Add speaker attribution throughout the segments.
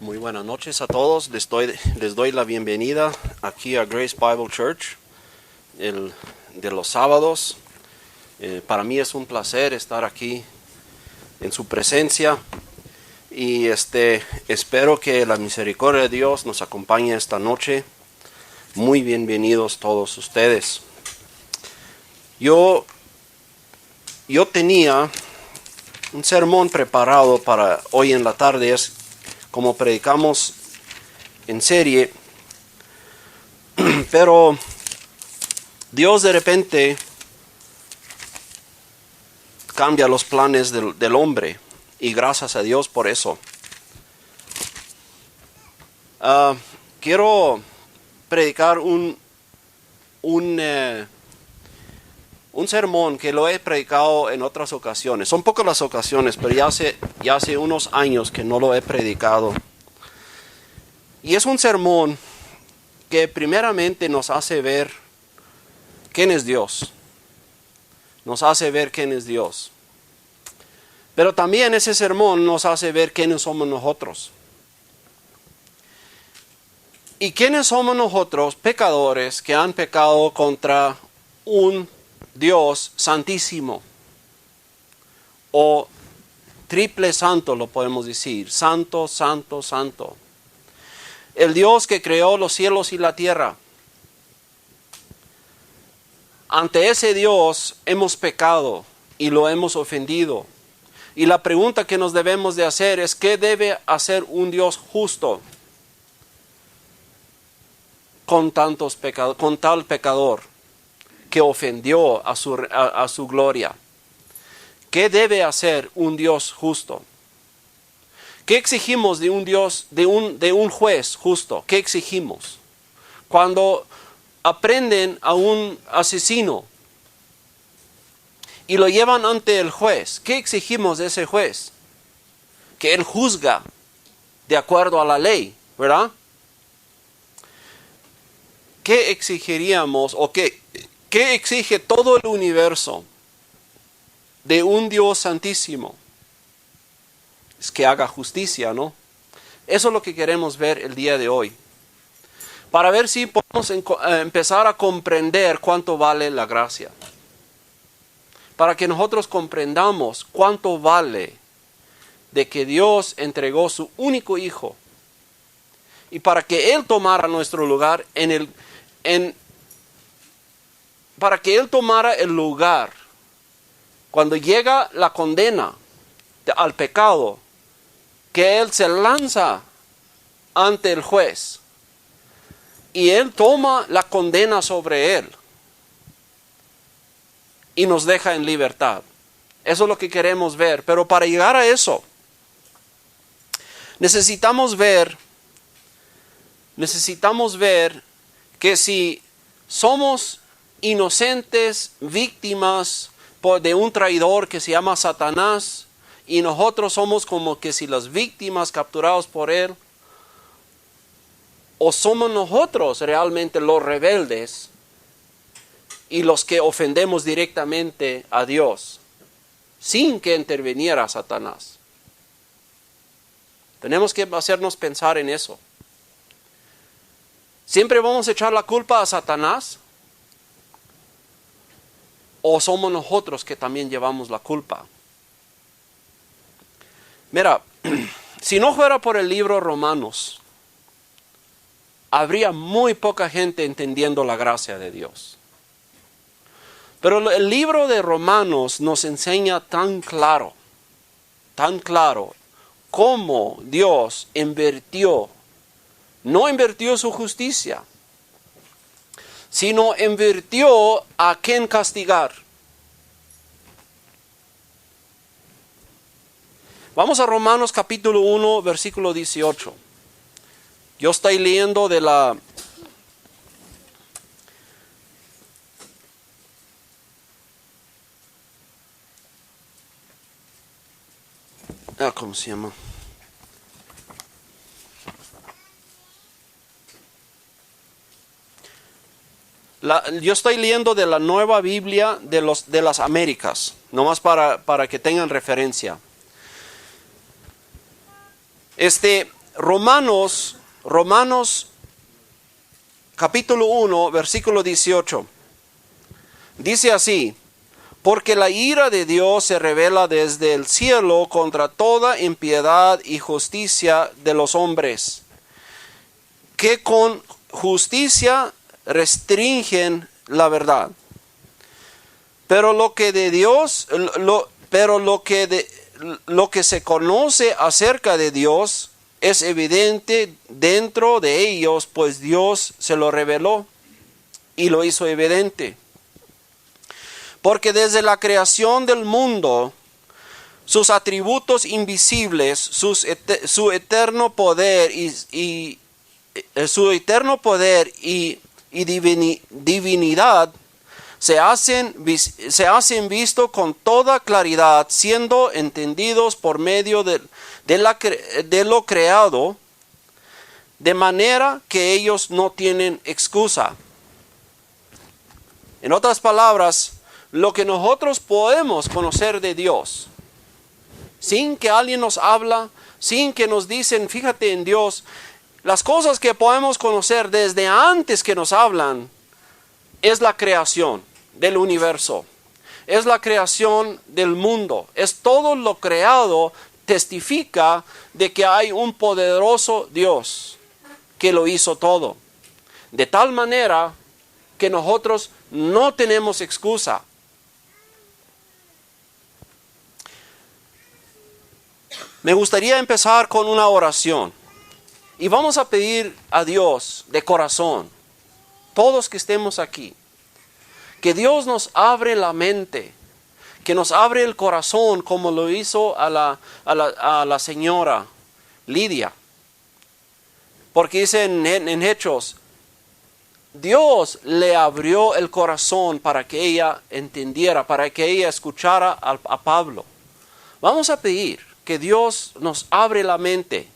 Speaker 1: Muy buenas noches a todos. Les doy la bienvenida aquí a Grace Bible Church de los sábados. Para mí es un placer estar aquí en su presencia y espero que la misericordia de Dios nos acompañe esta noche. Muy bienvenidos todos ustedes. Yo tenía un sermón preparado para hoy en la tarde. Es como predicamos en serie, pero Dios de repente cambia los planes del hombre y gracias a Dios por eso. Quiero predicar un sermón que lo he predicado en otras ocasiones. Son pocas las ocasiones, pero ya hace unos años que no lo he predicado. Y es un sermón que primeramente nos hace ver quién es Dios. Nos hace ver quién es Dios. Pero también ese sermón nos hace ver quiénes somos nosotros. ¿Y quiénes somos nosotros, pecadores, que han pecado contra un Dios santísimo? O triple santo lo podemos decir. Santo, santo, santo. El Dios que creó los cielos y la tierra. Ante ese Dios hemos pecado y lo hemos ofendido. Y la pregunta que nos debemos de hacer es: ¿qué debe hacer un Dios justo con tal pecador que ofendió a su gloria? ¿Qué debe hacer un Dios justo? ¿Qué exigimos de un Dios, de un juez justo? ¿Qué exigimos? Cuando aprenden a un asesino y lo llevan ante el juez, ¿qué exigimos de ese juez? Que él juzga de acuerdo a la ley, ¿verdad? ¿Qué exigiríamos o qué exige todo el universo de un Dios santísimo? Es que haga justicia, ¿no? Eso es lo que queremos ver el día de hoy. Para ver si podemos empezar a comprender cuánto vale la gracia. Para que nosotros comprendamos cuánto vale de que Dios entregó su único Hijo. Y para que Él tomara nuestro lugar para que Él tomara el lugar cuando llega la condena al pecado, que Él se lanza ante el juez y Él toma la condena sobre Él y nos deja en libertad. Eso es lo que queremos ver. Pero para llegar a eso necesitamos ver que si somos inocentes, víctimas de un traidor que se llama Satanás, y nosotros somos como que si las víctimas capturados por él, o somos nosotros realmente los rebeldes y los que ofendemos directamente a Dios sin que interviniera Satanás. Tenemos que hacernos pensar en eso. ¿Siempre vamos a echar la culpa a Satanás? ¿O somos nosotros que también llevamos la culpa? Mira, si no fuera por el libro Romanos, habría muy poca gente entendiendo la gracia de Dios. Pero el libro de Romanos nos enseña tan claro, cómo Dios no invirtió su justicia, sino invirtió a quién castigar. Vamos a Romanos capítulo 1, versículo 18. Yo estoy leyendo de la ¿cómo se llama? Yo estoy leyendo de la Nueva Biblia de las Américas, nomás para que tengan referencia. Romanos capítulo 1, versículo 18. Dice así: porque la ira de Dios se revela desde el cielo contra toda impiedad y justicia de los hombres, que con justicia restringen la verdad. Pero lo que de Dios, lo que se conoce acerca de Dios es evidente dentro de ellos, pues Dios se lo reveló y lo hizo evidente. Porque desde la creación del mundo, sus atributos invisibles, su eterno poder y divinidad se hacen visto con toda claridad, siendo entendidos por medio de lo creado, de manera que ellos no tienen excusa. En otras palabras, lo que nosotros podemos conocer de Dios, sin que alguien nos habla, sin que nos dicen, fíjate en Dios, las cosas que podemos conocer desde antes que nos hablan, es la creación del universo, es la creación del mundo, es todo lo creado, testifica de que hay un poderoso Dios que lo hizo todo, de tal manera que nosotros no tenemos excusa. Me gustaría empezar con una oración y vamos a pedir a Dios de corazón, todos que estemos aquí, que Dios nos abre la mente, que nos abre el corazón como lo hizo a la señora Lidia. Porque dice en Hechos, Dios le abrió el corazón para que ella entendiera, para que ella escuchara a Pablo. Vamos a pedir que Dios nos abre la mente,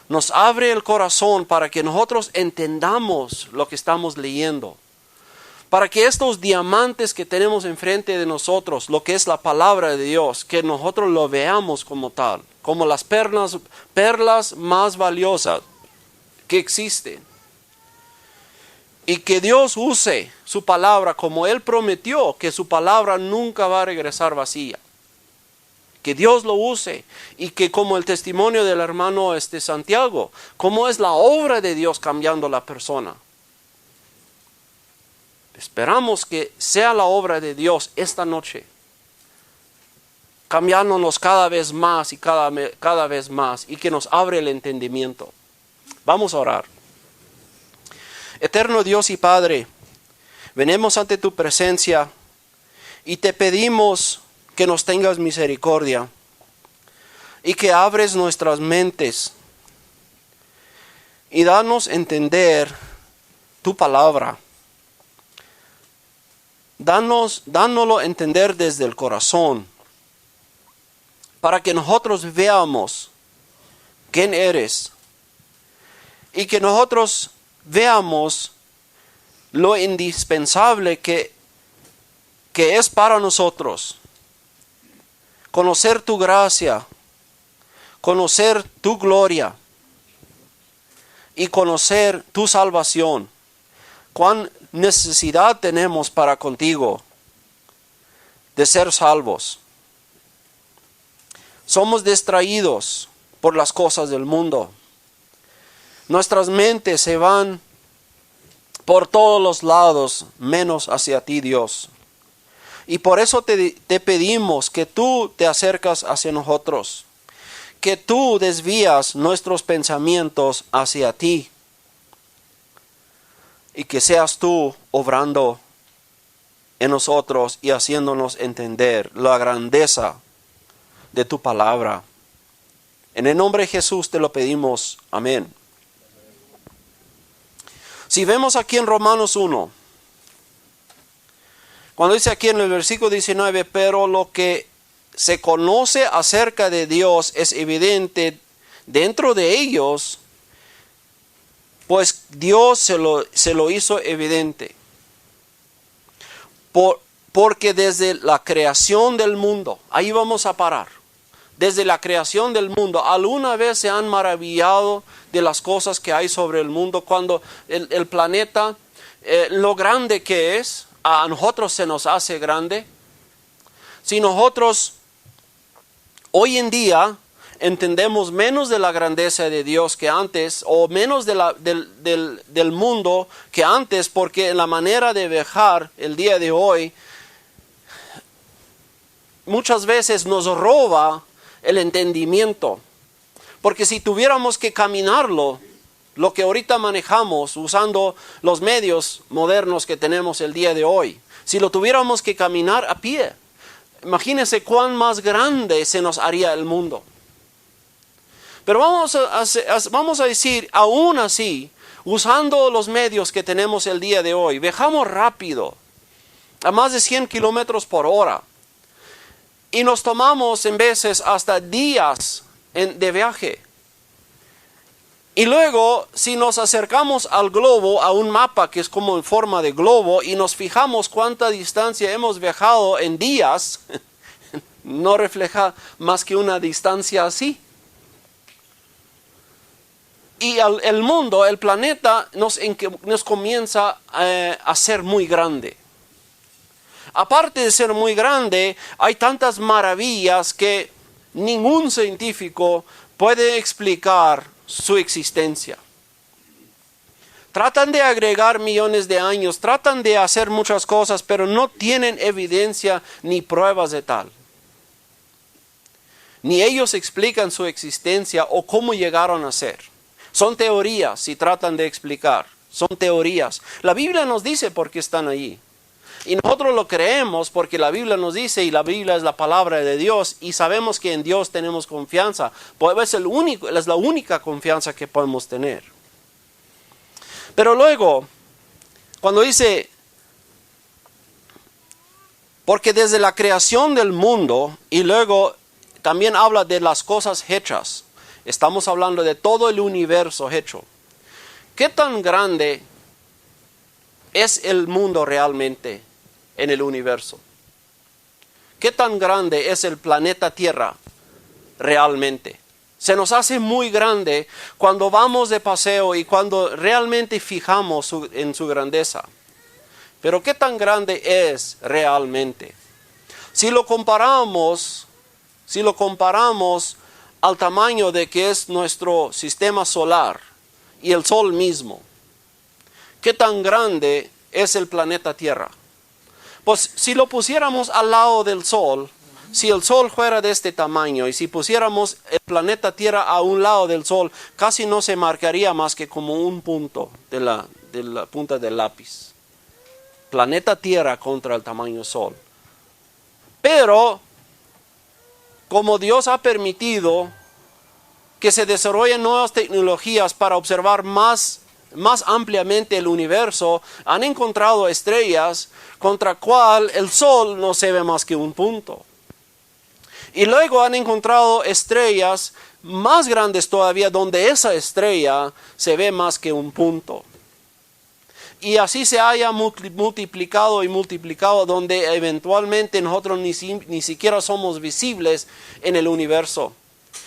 Speaker 1: nos abre el corazón para que nosotros entendamos lo que estamos leyendo. Para que estos diamantes que tenemos enfrente de nosotros, lo que es la palabra de Dios, que nosotros lo veamos como tal, como las perlas más valiosas que existen. Y que Dios use su palabra como Él prometió, que su palabra nunca va a regresar vacía. Que Dios lo use y que como el testimonio del hermano Santiago, como es la obra de Dios cambiando la persona. Esperamos que sea la obra de Dios esta noche, cambiándonos cada vez más y cada vez más, y que nos abre el entendimiento. Vamos a orar. Eterno Dios y Padre, venimos ante tu presencia y te pedimos que nos tengas misericordia y que abres nuestras mentes y danos entender tu palabra. Dándolo entender desde el corazón, para que nosotros veamos quién eres y que nosotros veamos lo indispensable que es para nosotros conocer tu gracia, conocer tu gloria y conocer tu salvación. Cuán necesidad tenemos para contigo de ser salvos. Somos distraídos por las cosas del mundo. Nuestras mentes se van por todos los lados, menos hacia ti, Dios. Y por eso te pedimos que tú te acercas hacia nosotros, que tú desvías nuestros pensamientos hacia ti, y que seas tú obrando en nosotros y haciéndonos entender la grandeza de tu palabra. En el nombre de Jesús te lo pedimos. Amén. Si vemos aquí en Romanos 1, cuando dice aquí en el versículo 19, pero lo que se conoce acerca de Dios es evidente dentro de ellos, pues Dios se lo hizo evidente. Porque desde la creación del mundo, ahí vamos a parar. desde la creación del mundo, ¿alguna vez se han maravillado de las cosas que hay sobre el mundo? Cuando el planeta, lo grande que es, a nosotros se nos hace grande. Si nosotros hoy en día entendemos menos de la grandeza de Dios que antes, o menos del mundo que antes, porque en la manera de viajar el día de hoy, muchas veces nos roba el entendimiento. Porque si tuviéramos que caminarlo, lo que ahorita manejamos usando los medios modernos que tenemos el día de hoy, si lo tuviéramos que caminar a pie, imagínense cuán más grande se nos haría el mundo. Pero vamos a decir, aún así, usando los medios que tenemos el día de hoy, viajamos rápido, a más de 100 kilómetros por hora. Y nos tomamos en veces hasta días de viaje. Y luego, si nos acercamos al globo, a un mapa que es como en forma de globo, y nos fijamos cuánta distancia hemos viajado en días, no refleja más que una distancia así. Y el mundo, el planeta, nos comienza a ser muy grande. Aparte de ser muy grande, hay tantas maravillas que ningún científico puede explicar su existencia. Tratan de agregar millones de años, tratan de hacer muchas cosas, pero no tienen evidencia ni pruebas de tal. Ni ellos explican su existencia o cómo llegaron a ser. Son teorías si tratan de explicar, son teorías. La Biblia nos dice por qué están allí. Y nosotros lo creemos porque la Biblia nos dice, y la Biblia es la palabra de Dios, y sabemos que en Dios tenemos confianza. Pues es la única confianza que podemos tener. Pero luego, cuando dice, porque desde la creación del mundo, y luego también habla de las cosas hechas, estamos hablando de todo el universo hecho. ¿Qué tan grande es el mundo realmente en el universo? ¿Qué tan grande es el planeta Tierra realmente? Se nos hace muy grande cuando vamos de paseo y cuando realmente fijamos en su grandeza. Pero ¿qué tan grande es realmente? Si lo comparamos al tamaño de que es nuestro sistema solar y el Sol mismo, ¿qué tan grande es el planeta Tierra? Pues si lo pusiéramos al lado del Sol, si el Sol fuera de este tamaño y si pusiéramos el planeta Tierra a un lado del Sol, casi no se marcaría más que como un punto de la punta del lápiz. Planeta Tierra contra el tamaño Sol. Pero como Dios ha permitido que se desarrollen nuevas tecnologías para observar más ampliamente el universo, han encontrado estrellas contra cual el Sol no se ve más que un punto. Y luego han encontrado estrellas más grandes todavía donde esa estrella se ve más que un punto. Y así se haya multiplicado y multiplicado, donde eventualmente nosotros ni siquiera somos visibles en el universo.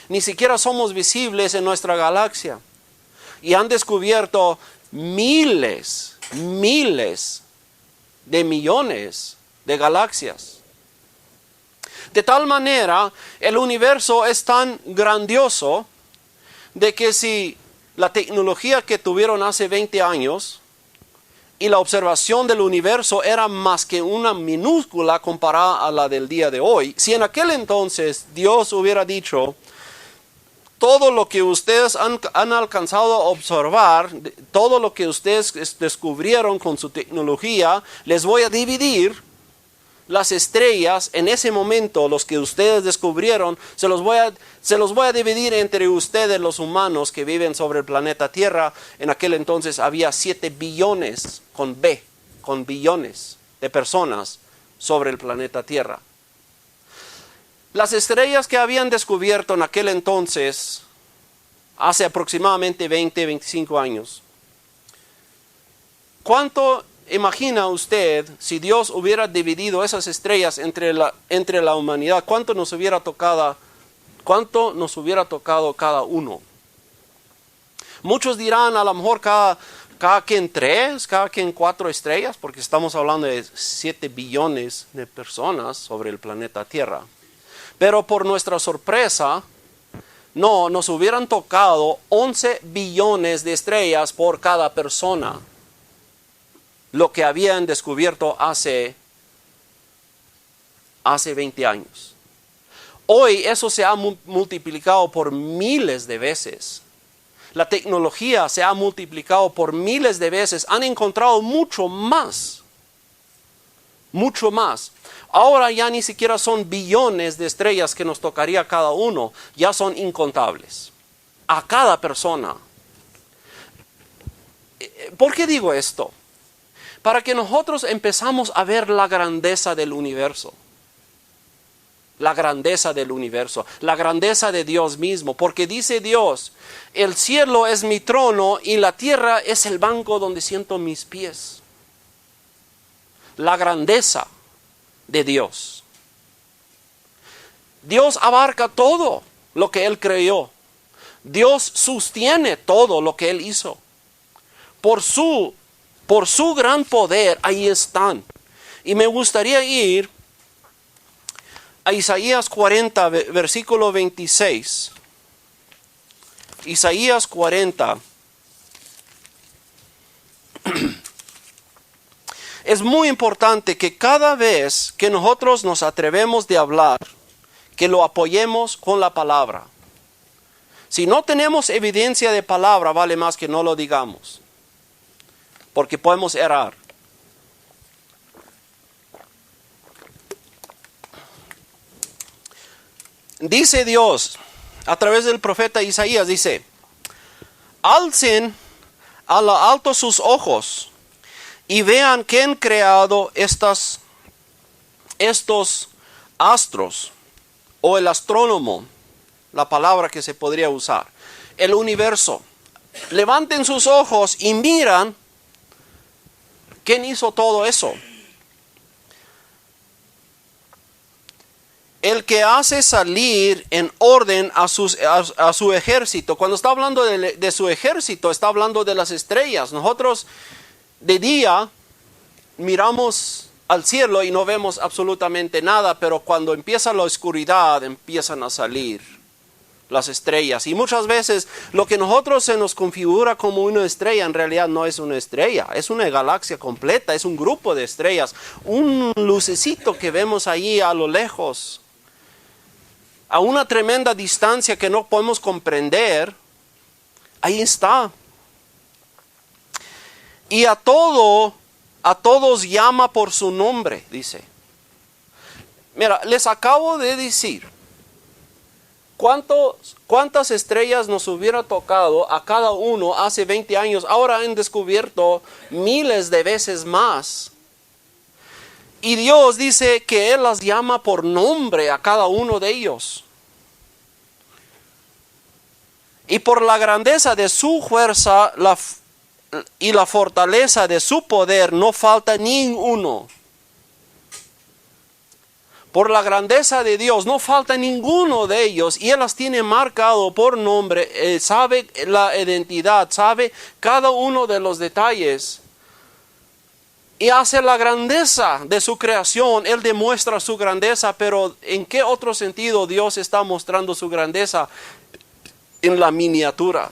Speaker 1: Ni siquiera somos visibles en nuestra galaxia. Y han descubierto miles de millones de galaxias. De tal manera, el universo es tan grandioso de que si la tecnología que tuvieron hace 20 años y la observación del universo era más que una minúscula comparada a la del día de hoy, si en aquel entonces Dios hubiera dicho, todo lo que ustedes han alcanzado a observar, todo lo que ustedes descubrieron con su tecnología, les voy a dividir las estrellas en ese momento, los que ustedes descubrieron, se los voy a dividir entre ustedes los humanos que viven sobre el planeta Tierra. En aquel entonces había 7 billones, con billones de personas sobre el planeta Tierra. Las estrellas que habían descubierto en aquel entonces, hace aproximadamente 20-25 años, ¿cuánto imagina usted si Dios hubiera dividido esas estrellas entre la humanidad? ¿Cuánto nos hubiera tocado ¿Cuánto nos hubiera tocado cada uno? Muchos dirán a lo mejor cada quien 3, cada quien 4 estrellas, porque estamos hablando de 7 billones de personas sobre el planeta Tierra. Pero por nuestra sorpresa, no, nos hubieran tocado 11 billones de estrellas por cada persona. Lo que habían descubierto hace 20 años. Hoy eso se ha multiplicado por miles de veces. La tecnología se ha multiplicado por miles de veces. Han encontrado mucho más. Mucho más. Ahora ya ni siquiera son billones de estrellas que nos tocaría cada uno. Ya son incontables. A cada persona. ¿Por qué digo esto? Para que nosotros empezamos a ver la grandeza del universo. La grandeza del universo, la grandeza de Dios mismo, porque dice Dios, el cielo es mi trono y la tierra es el banco donde siento mis pies. La grandeza de Dios. Dios abarca todo lo que Él creó. Dios sostiene todo lo que Él hizo. Por su gran poder, ahí están. Y me gustaría ir a Isaías 40, versículo 26. Isaías 40. Es muy importante que cada vez que nosotros nos atrevemos de hablar, que lo apoyemos con la palabra. Si no tenemos evidencia de palabra, vale más que no lo digamos. Porque podemos errar. Dice Dios, a través del profeta Isaías, dice, alcen a lo alto sus ojos y vean quién ha creado estos astros, o el astrónomo, la palabra que se podría usar, el universo. Levanten sus ojos y miran quién hizo todo eso. El que hace salir en orden a su ejército. Cuando está hablando de su ejército, está hablando de las estrellas. Nosotros de día miramos al cielo y no vemos absolutamente nada, pero cuando empieza la oscuridad, empiezan a salir las estrellas. Y muchas veces lo que nosotros se nos configura como una estrella, en realidad no es una estrella, es una galaxia completa, es un grupo de estrellas, un lucecito que vemos allí a lo lejos, a una tremenda distancia que no podemos comprender. Ahí está. Y a todos llama por su nombre, dice. Mira, les acabo de decir cuántas estrellas nos hubiera tocado a cada uno hace 20 años. Ahora han descubierto miles de veces más. Y Dios dice que Él las llama por nombre a cada uno de ellos. Y por la grandeza de su fuerza y la fortaleza de su poder no falta ninguno. Por la grandeza de Dios no falta ninguno de ellos, y Él las tiene marcado por nombre, sabe la identidad, sabe cada uno de los detalles. Y hace la grandeza de su creación. Él demuestra su grandeza, pero ¿en qué otro sentido Dios está mostrando su grandeza? En la miniatura.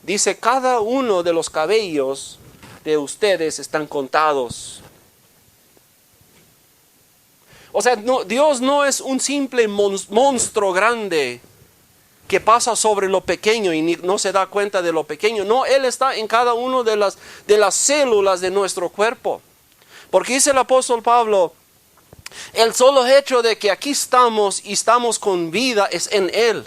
Speaker 1: Dice, cada uno de los cabellos de ustedes están contados. O sea, Dios no es un simple monstruo grande que pasa sobre lo pequeño y no se da cuenta de lo pequeño. No, Él está en cada una de las células de nuestro cuerpo. Porque dice el apóstol Pablo, el solo hecho de que aquí estamos y estamos con vida es en Él.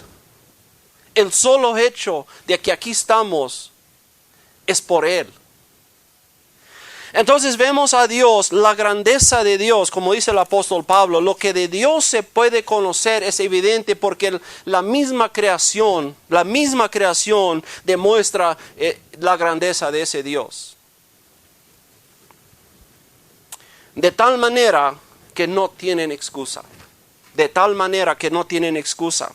Speaker 1: El solo hecho de que aquí estamos es por Él. Entonces vemos a Dios, la grandeza de Dios, como dice el apóstol Pablo. Lo que de Dios se puede conocer es evidente porque la misma creación demuestra la grandeza de ese Dios. De tal manera que no tienen excusa. de tal manera que no tienen excusa.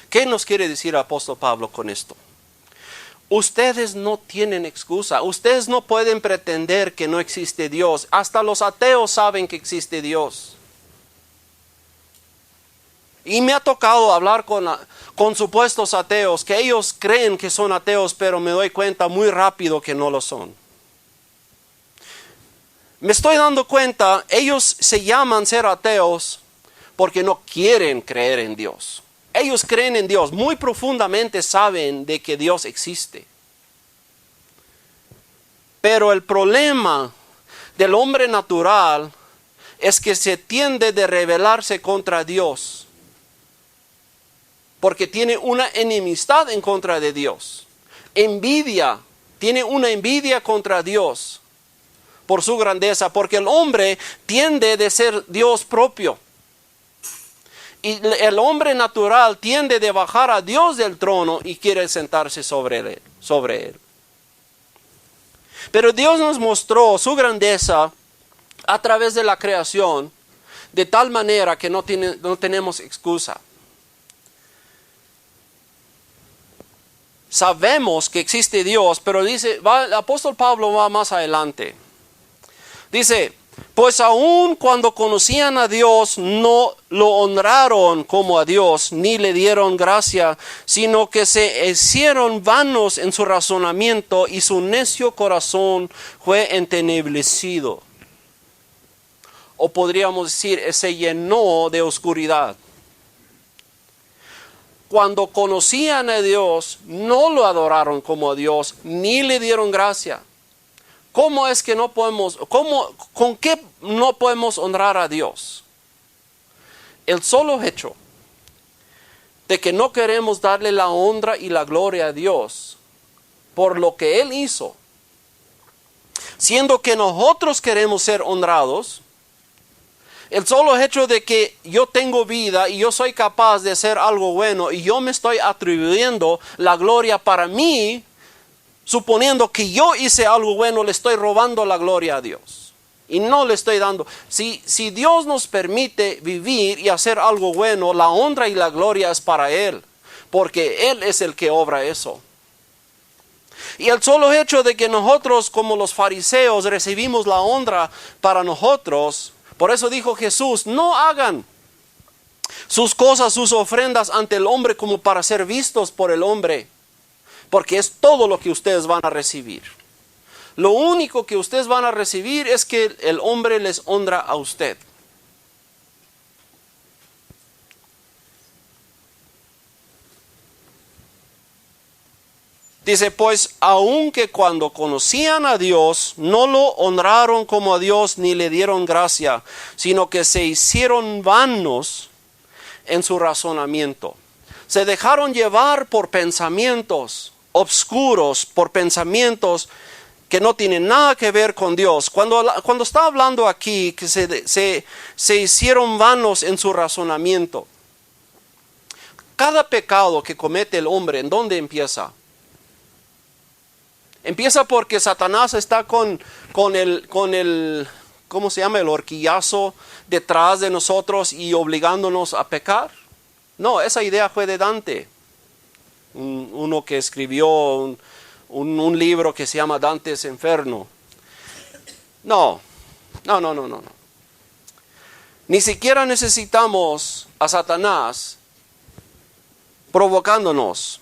Speaker 1: ¿Qué nos quiere decir el apóstol Pablo con esto? Ustedes no tienen excusa. Ustedes no pueden pretender que no existe Dios. Hasta los ateos saben que existe Dios. Y me ha tocado hablar con supuestos ateos, que ellos creen que son ateos, pero me doy cuenta muy rápido que no lo son. Me estoy dando cuenta, ellos se llaman ser ateos porque no quieren creer en Dios. Ellos creen en Dios, muy profundamente saben de que Dios existe. Pero el problema del hombre natural es que se tiende de rebelarse contra Dios. Porque tiene una enemistad en contra de Dios. Envidia, tiene una envidia contra Dios por su grandeza, porque el hombre tiende de ser Dios propio. Y el hombre natural tiende de bajar a Dios del trono y quiere sentarse sobre él. Pero Dios nos mostró su grandeza a través de la creación, de tal manera que no tenemos excusa. Sabemos que existe Dios, pero el apóstol Pablo va más adelante. Dice, pues aun cuando conocían a Dios, no lo honraron como a Dios, ni le dieron gracia, sino que se hicieron vanos en su razonamiento y su necio corazón fue entenebrecido. O podríamos decir, se llenó de oscuridad. Cuando conocían a Dios, no lo adoraron como a Dios, ni le dieron gracia. ¿Cómo es que no podemos, con qué no podemos honrar a Dios? El solo hecho de que no queremos darle la honra y la gloria a Dios por lo que Él hizo, siendo que nosotros queremos ser honrados, el solo hecho de que yo tengo vida y yo soy capaz de hacer algo bueno y yo me estoy atribuyendo la gloria para mí, suponiendo que yo hice algo bueno, le estoy robando la gloria a Dios. Y no le estoy dando. Si Dios nos permite vivir y hacer algo bueno, la honra y la gloria es para Él. Porque Él es el que obra eso. Y el solo hecho de que nosotros como los fariseos recibimos la honra para nosotros, por eso dijo Jesús, no hagan sus cosas, sus ofrendas ante el hombre como para ser vistos por el hombre. Porque es todo lo que ustedes van a recibir. Lo único que ustedes van a recibir es que el hombre les honra a usted. Dice, pues aunque cuando conocían a Dios, no lo honraron como a Dios ni le dieron gracia, sino que se hicieron vanos en su razonamiento. Se dejaron llevar por pensamientos obscuros, por pensamientos que no tienen nada que ver con Dios. Cuando está hablando aquí que se hicieron vanos en su razonamiento, cada pecado que comete el hombre, ¿en dónde empieza? Empieza porque Satanás está con el ¿cómo se llama? El horquillazo detrás de nosotros y obligándonos a pecar. No, esa idea fue de Dante, uno que escribió un libro que se llama Dante's Inferno. No. Ni siquiera necesitamos a Satanás provocándonos.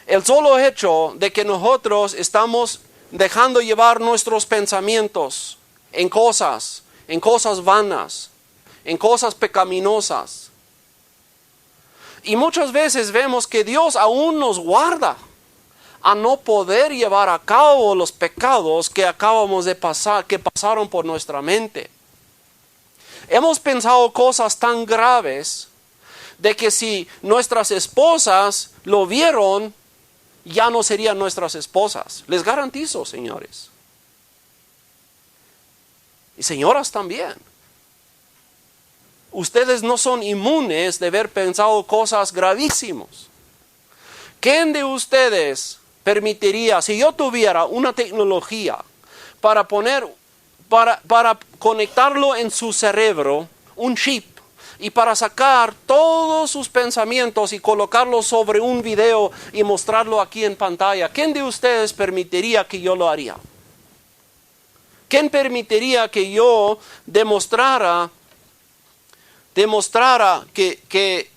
Speaker 1: El solo hecho de que nosotros estamos dejando llevar nuestros pensamientos en cosas vanas, en cosas pecaminosas. Y muchas veces vemos que Dios aún nos guarda a no poder llevar a cabo los pecados que acabamos de pasar, que pasaron por nuestra mente. Hemos pensado cosas tan graves de que si nuestras esposas lo vieron, ya no serían nuestras esposas. Les garantizo, señores. Y señoras también. Ustedes no son inmunes de haber pensado cosas gravísimas. ¿Quién de ustedes permitiría, si yo tuviera una tecnología para conectarlo en su cerebro, un chip, y para sacar todos sus pensamientos y colocarlos sobre un video y mostrarlo aquí en pantalla. ¿Quién de ustedes permitiría que yo lo haría? ¿Quién permitiría que yo demostrara que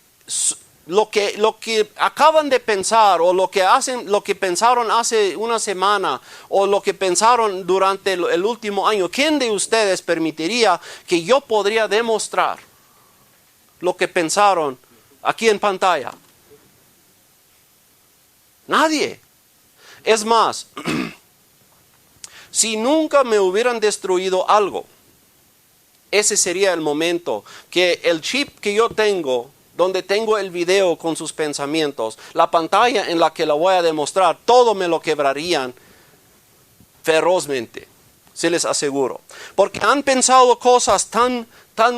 Speaker 1: lo que acaban de pensar o lo que pensaron hace una semana o lo que pensaron durante el último año? ¿Quién de ustedes permitiría que yo podría demostrar lo que pensaron aquí en pantalla? Nadie. Es más, si nunca me hubieran destruido algo, ese sería el momento que el chip que yo tengo, donde tengo el video con sus pensamientos, la pantalla en la que la voy a demostrar, todo me lo quebrarían ferozmente, se les aseguro. Porque han pensado cosas tan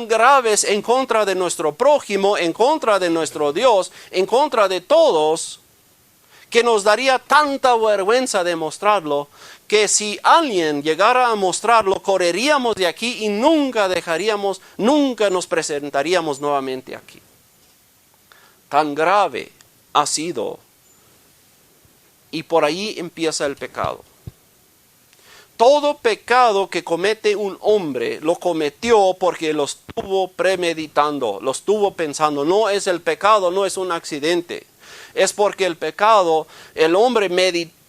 Speaker 1: graves en contra de nuestro prójimo, en contra de nuestro Dios, en contra de todos, que nos daría tanta vergüenza de mostrarlo, que si alguien llegara a mostrarlo, correríamos de aquí y nunca nos presentaríamos nuevamente aquí. Tan grave ha sido. Y por ahí empieza el pecado. Todo pecado que comete un hombre lo cometió porque lo estuvo premeditando, lo estuvo pensando. No es el pecado, no es un accidente. Es porque el pecado, el hombre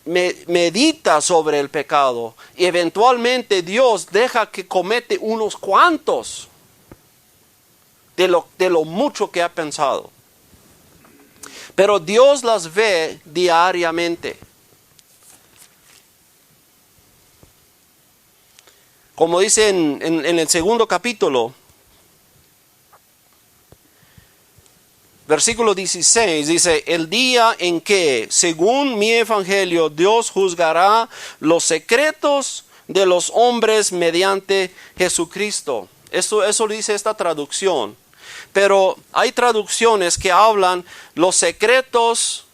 Speaker 1: medita sobre el pecado y eventualmente Dios deja que comete unos cuantos de lo mucho que ha pensado. Pero Dios las ve diariamente. Como dice en el segundo capítulo, versículo 16, dice: el día en que, según mi evangelio, Dios juzgará los secretos de los hombres mediante Jesucristo. Eso dice esta traducción. Pero hay traducciones que hablan los secretos,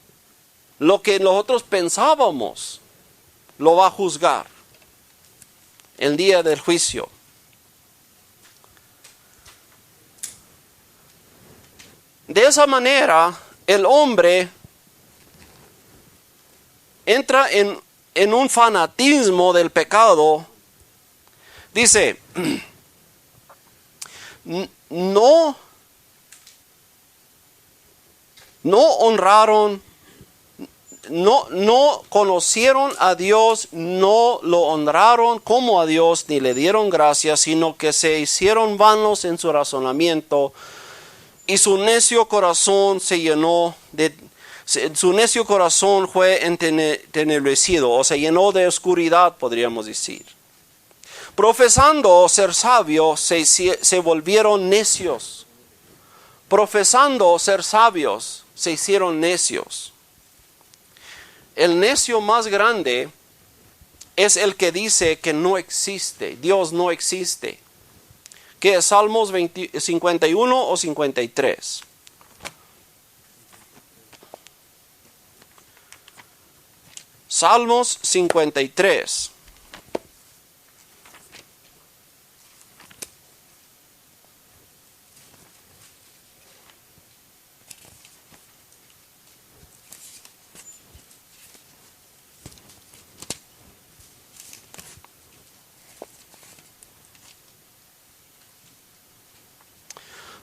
Speaker 1: lo que nosotros pensábamos, lo va a juzgar el día del juicio. De esa manera, el hombre entra en un fanatismo del pecado. Dice, no honraron, no conocieron a Dios, no lo honraron como a Dios, ni le dieron gracias, sino que se hicieron vanos en su razonamiento, y su necio corazón su necio corazón fue entenebrecido, o se llenó de oscuridad, podríamos decir. Profesando ser sabios, se volvieron necios. Profesando ser sabios, se hicieron necios. El necio más grande es el que dice que no existe, Dios no existe. ¿Qué es Salmos 51 o 53? Salmos 53.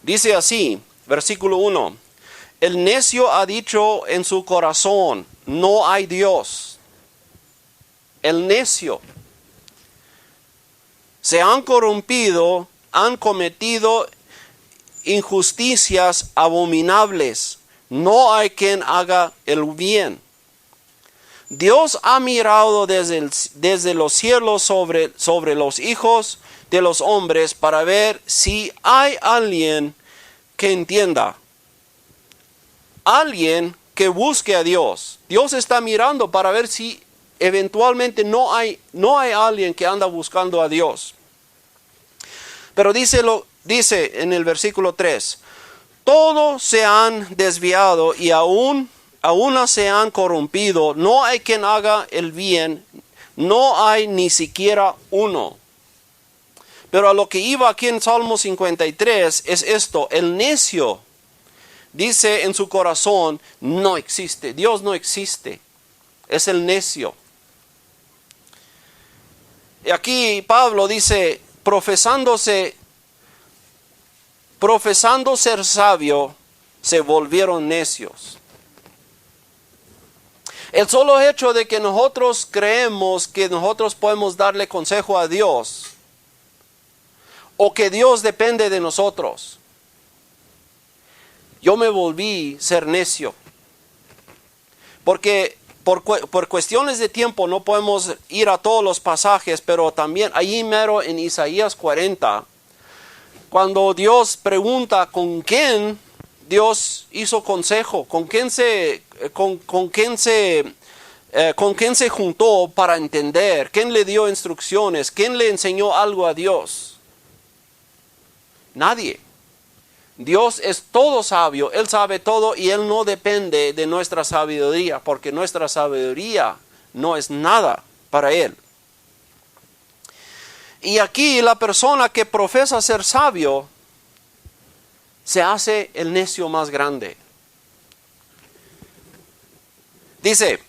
Speaker 1: Dice así, versículo 1. El necio ha dicho en su corazón, no hay Dios. El necio. Se han corrompido, han cometido injusticias abominables. No hay quien haga el bien. Dios ha mirado desde los cielos sobre los hijos de los hombres para ver si hay alguien que entienda, alguien que busque a Dios. Dios está mirando para ver si eventualmente no hay alguien que anda buscando a Dios. Pero dice en el versículo 3, todos se han desviado y aún se han corrompido, no hay quien haga el bien, no hay ni siquiera uno. Pero a lo que iba aquí en Salmo 53 es esto: el necio dice en su corazón, no existe, Dios no existe. Es el necio. Y aquí Pablo dice, profesando ser sabio, se volvieron necios. El solo hecho de que nosotros creemos que nosotros podemos darle consejo a Dios, o que Dios depende de nosotros, yo me volví ser necio. Porque por cuestiones de tiempo no podemos ir a todos los pasajes, pero también allí mero en Isaías 40, cuando Dios pregunta con quién Dios hizo consejo, con quién se juntó para entender, quién le dio instrucciones, quién le enseñó algo a Dios. Nadie. Dios es todo sabio, Él sabe todo y Él no depende de nuestra sabiduría, porque nuestra sabiduría no es nada para Él. Y aquí la persona que profesa ser sabio se hace el necio más grande. Dice,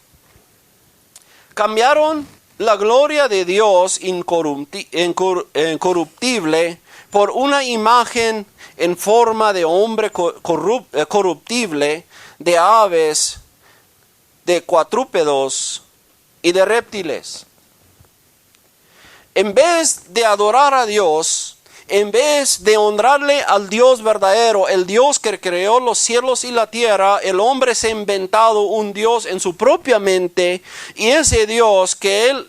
Speaker 1: cambiaron la gloria de Dios incorruptible por una imagen en forma de hombre corruptible, de aves, de cuadrúpedos y de reptiles. En vez de adorar a Dios, en vez de honrarle al Dios verdadero, el Dios que creó los cielos y la tierra, el hombre se ha inventado un Dios en su propia mente, y ese Dios que él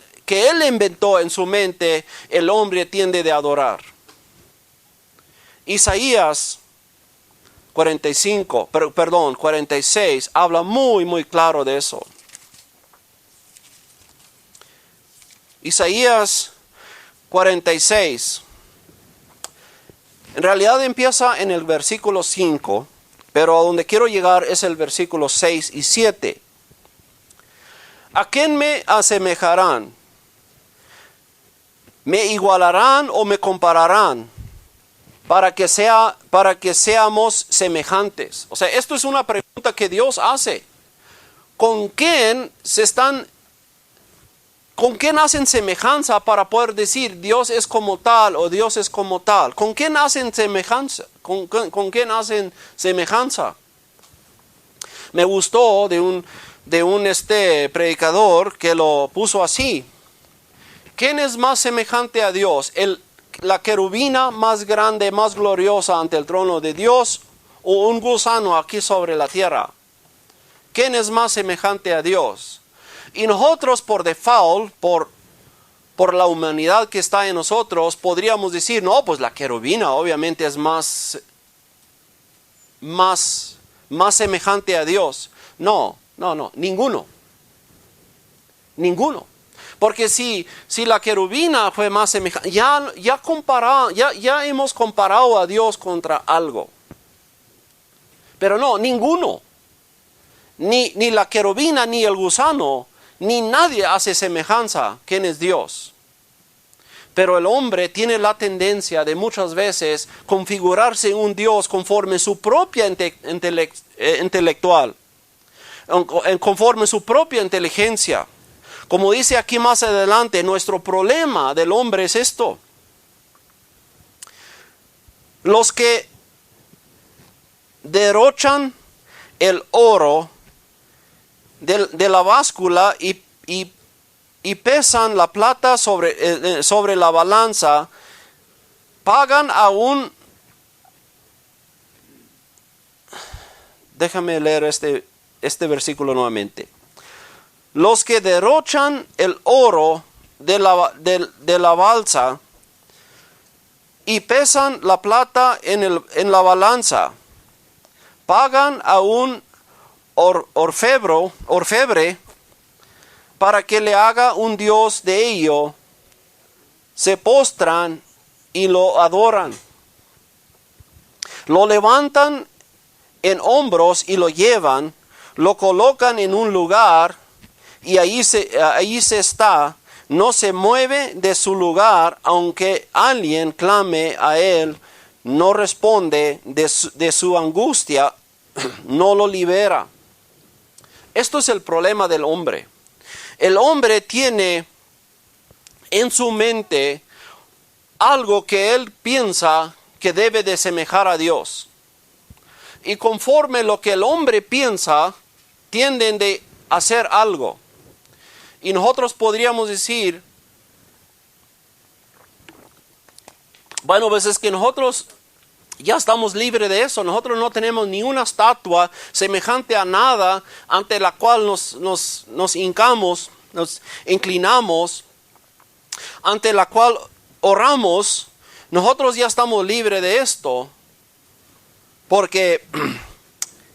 Speaker 1: inventó en su mente, el hombre tiende de adorar. Isaías 46 habla muy claro de eso. Isaías 46. En realidad empieza en el versículo 5, pero a donde quiero llegar es el versículo 6 y 7. ¿A quién me asemejarán? ¿Me igualarán o me compararán? Para que seamos semejantes. O sea, esto es una pregunta que Dios hace. ¿Con quién hacen semejanza para poder decir Dios es como tal o Dios es como tal? ¿Con quién hacen semejanza? ¿Con quién hacen semejanza? Me gustó de un predicador que lo puso así. ¿Quién es más semejante a Dios? ¿La querubina más grande, más gloriosa ante el trono de Dios, o un gusano aquí sobre la tierra? ¿Quién es más semejante a Dios? Y nosotros por default, por la humanidad que está en nosotros, podríamos decir, no, pues la querubina obviamente es más semejante a Dios. No, ninguno. Porque si la querubina fue más semejante, ya hemos comparado a Dios contra algo. Pero no, ninguno. Ni la querubina, ni el gusano, ni nadie hace semejanza. ¿Quién es Dios? Pero el hombre tiene la tendencia de muchas veces configurarse un Dios conforme su propia intelectual, conforme su propia inteligencia. Como dice aquí más adelante, nuestro problema del hombre es esto. Los que derrochan el oro de la báscula y pesan la plata sobre la balanza, pagan a un... Déjame leer este versículo nuevamente. Los que derrochan el oro de la balsa y pesan la plata en la balanza, pagan a un orfebre para que le haga un dios de ello, se postran y lo adoran. Lo levantan en hombros y lo llevan, lo colocan en un lugar y ahí se está, no se mueve de su lugar, aunque alguien clame a él, no responde de su angustia, no lo libera. Esto es el problema del hombre. El hombre tiene en su mente algo que él piensa que debe de semejar a Dios. Y conforme lo que el hombre piensa, tienden de hacer algo. Y nosotros podríamos decir, bueno, pues es que nosotros ya estamos libres de eso. Nosotros no tenemos ni una estatua semejante a nada ante la cual nos hincamos, nos inclinamos, ante la cual oramos. Nosotros ya estamos libres de esto. Porque,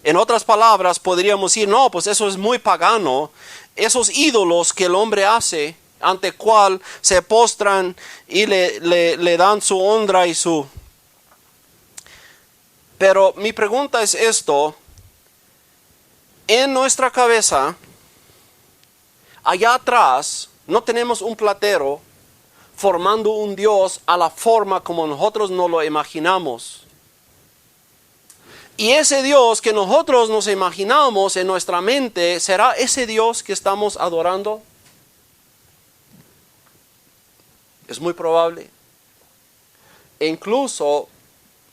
Speaker 1: en otras palabras, podríamos decir, no, pues eso es muy pagano. Esos ídolos que el hombre hace, ante cual se postran y le dan su honra y su... Pero mi pregunta es esto: en nuestra cabeza, allá atrás, no tenemos un platero formando un Dios a la forma como nosotros nos lo imaginamos. Y ese Dios que nosotros nos imaginamos en nuestra mente, ¿será ese Dios que estamos adorando? Es muy probable. E incluso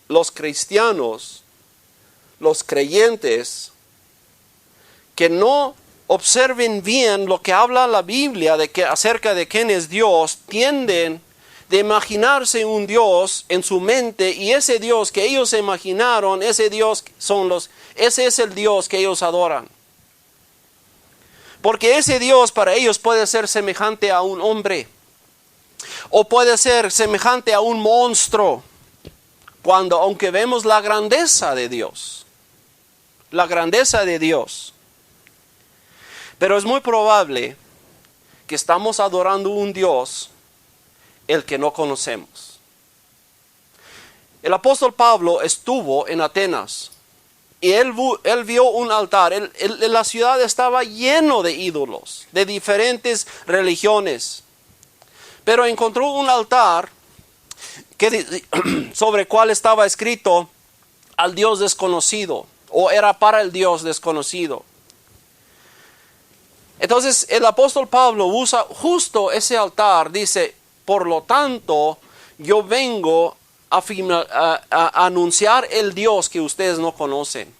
Speaker 1: los cristianos, los creyentes, que no observen bien lo que habla la Biblia acerca de quién es Dios, tienden de imaginarse un Dios en su mente, y ese Dios que ellos se imaginaron, ese es el Dios que ellos adoran. Porque ese Dios para ellos puede ser semejante a un hombre, o puede ser semejante a un monstruo, aunque vemos la grandeza de Dios. La grandeza de Dios. Pero es muy probable que estamos adorando un Dios el que no conocemos. El apóstol Pablo estuvo en Atenas y él vio un altar. La ciudad estaba lleno de ídolos, de diferentes religiones. Pero encontró un altar sobre el cual estaba escrito al Dios desconocido, o era para el Dios desconocido. Entonces el apóstol Pablo usa justo ese altar, dice: por lo tanto, yo vengo a anunciar el Dios que ustedes no conocen.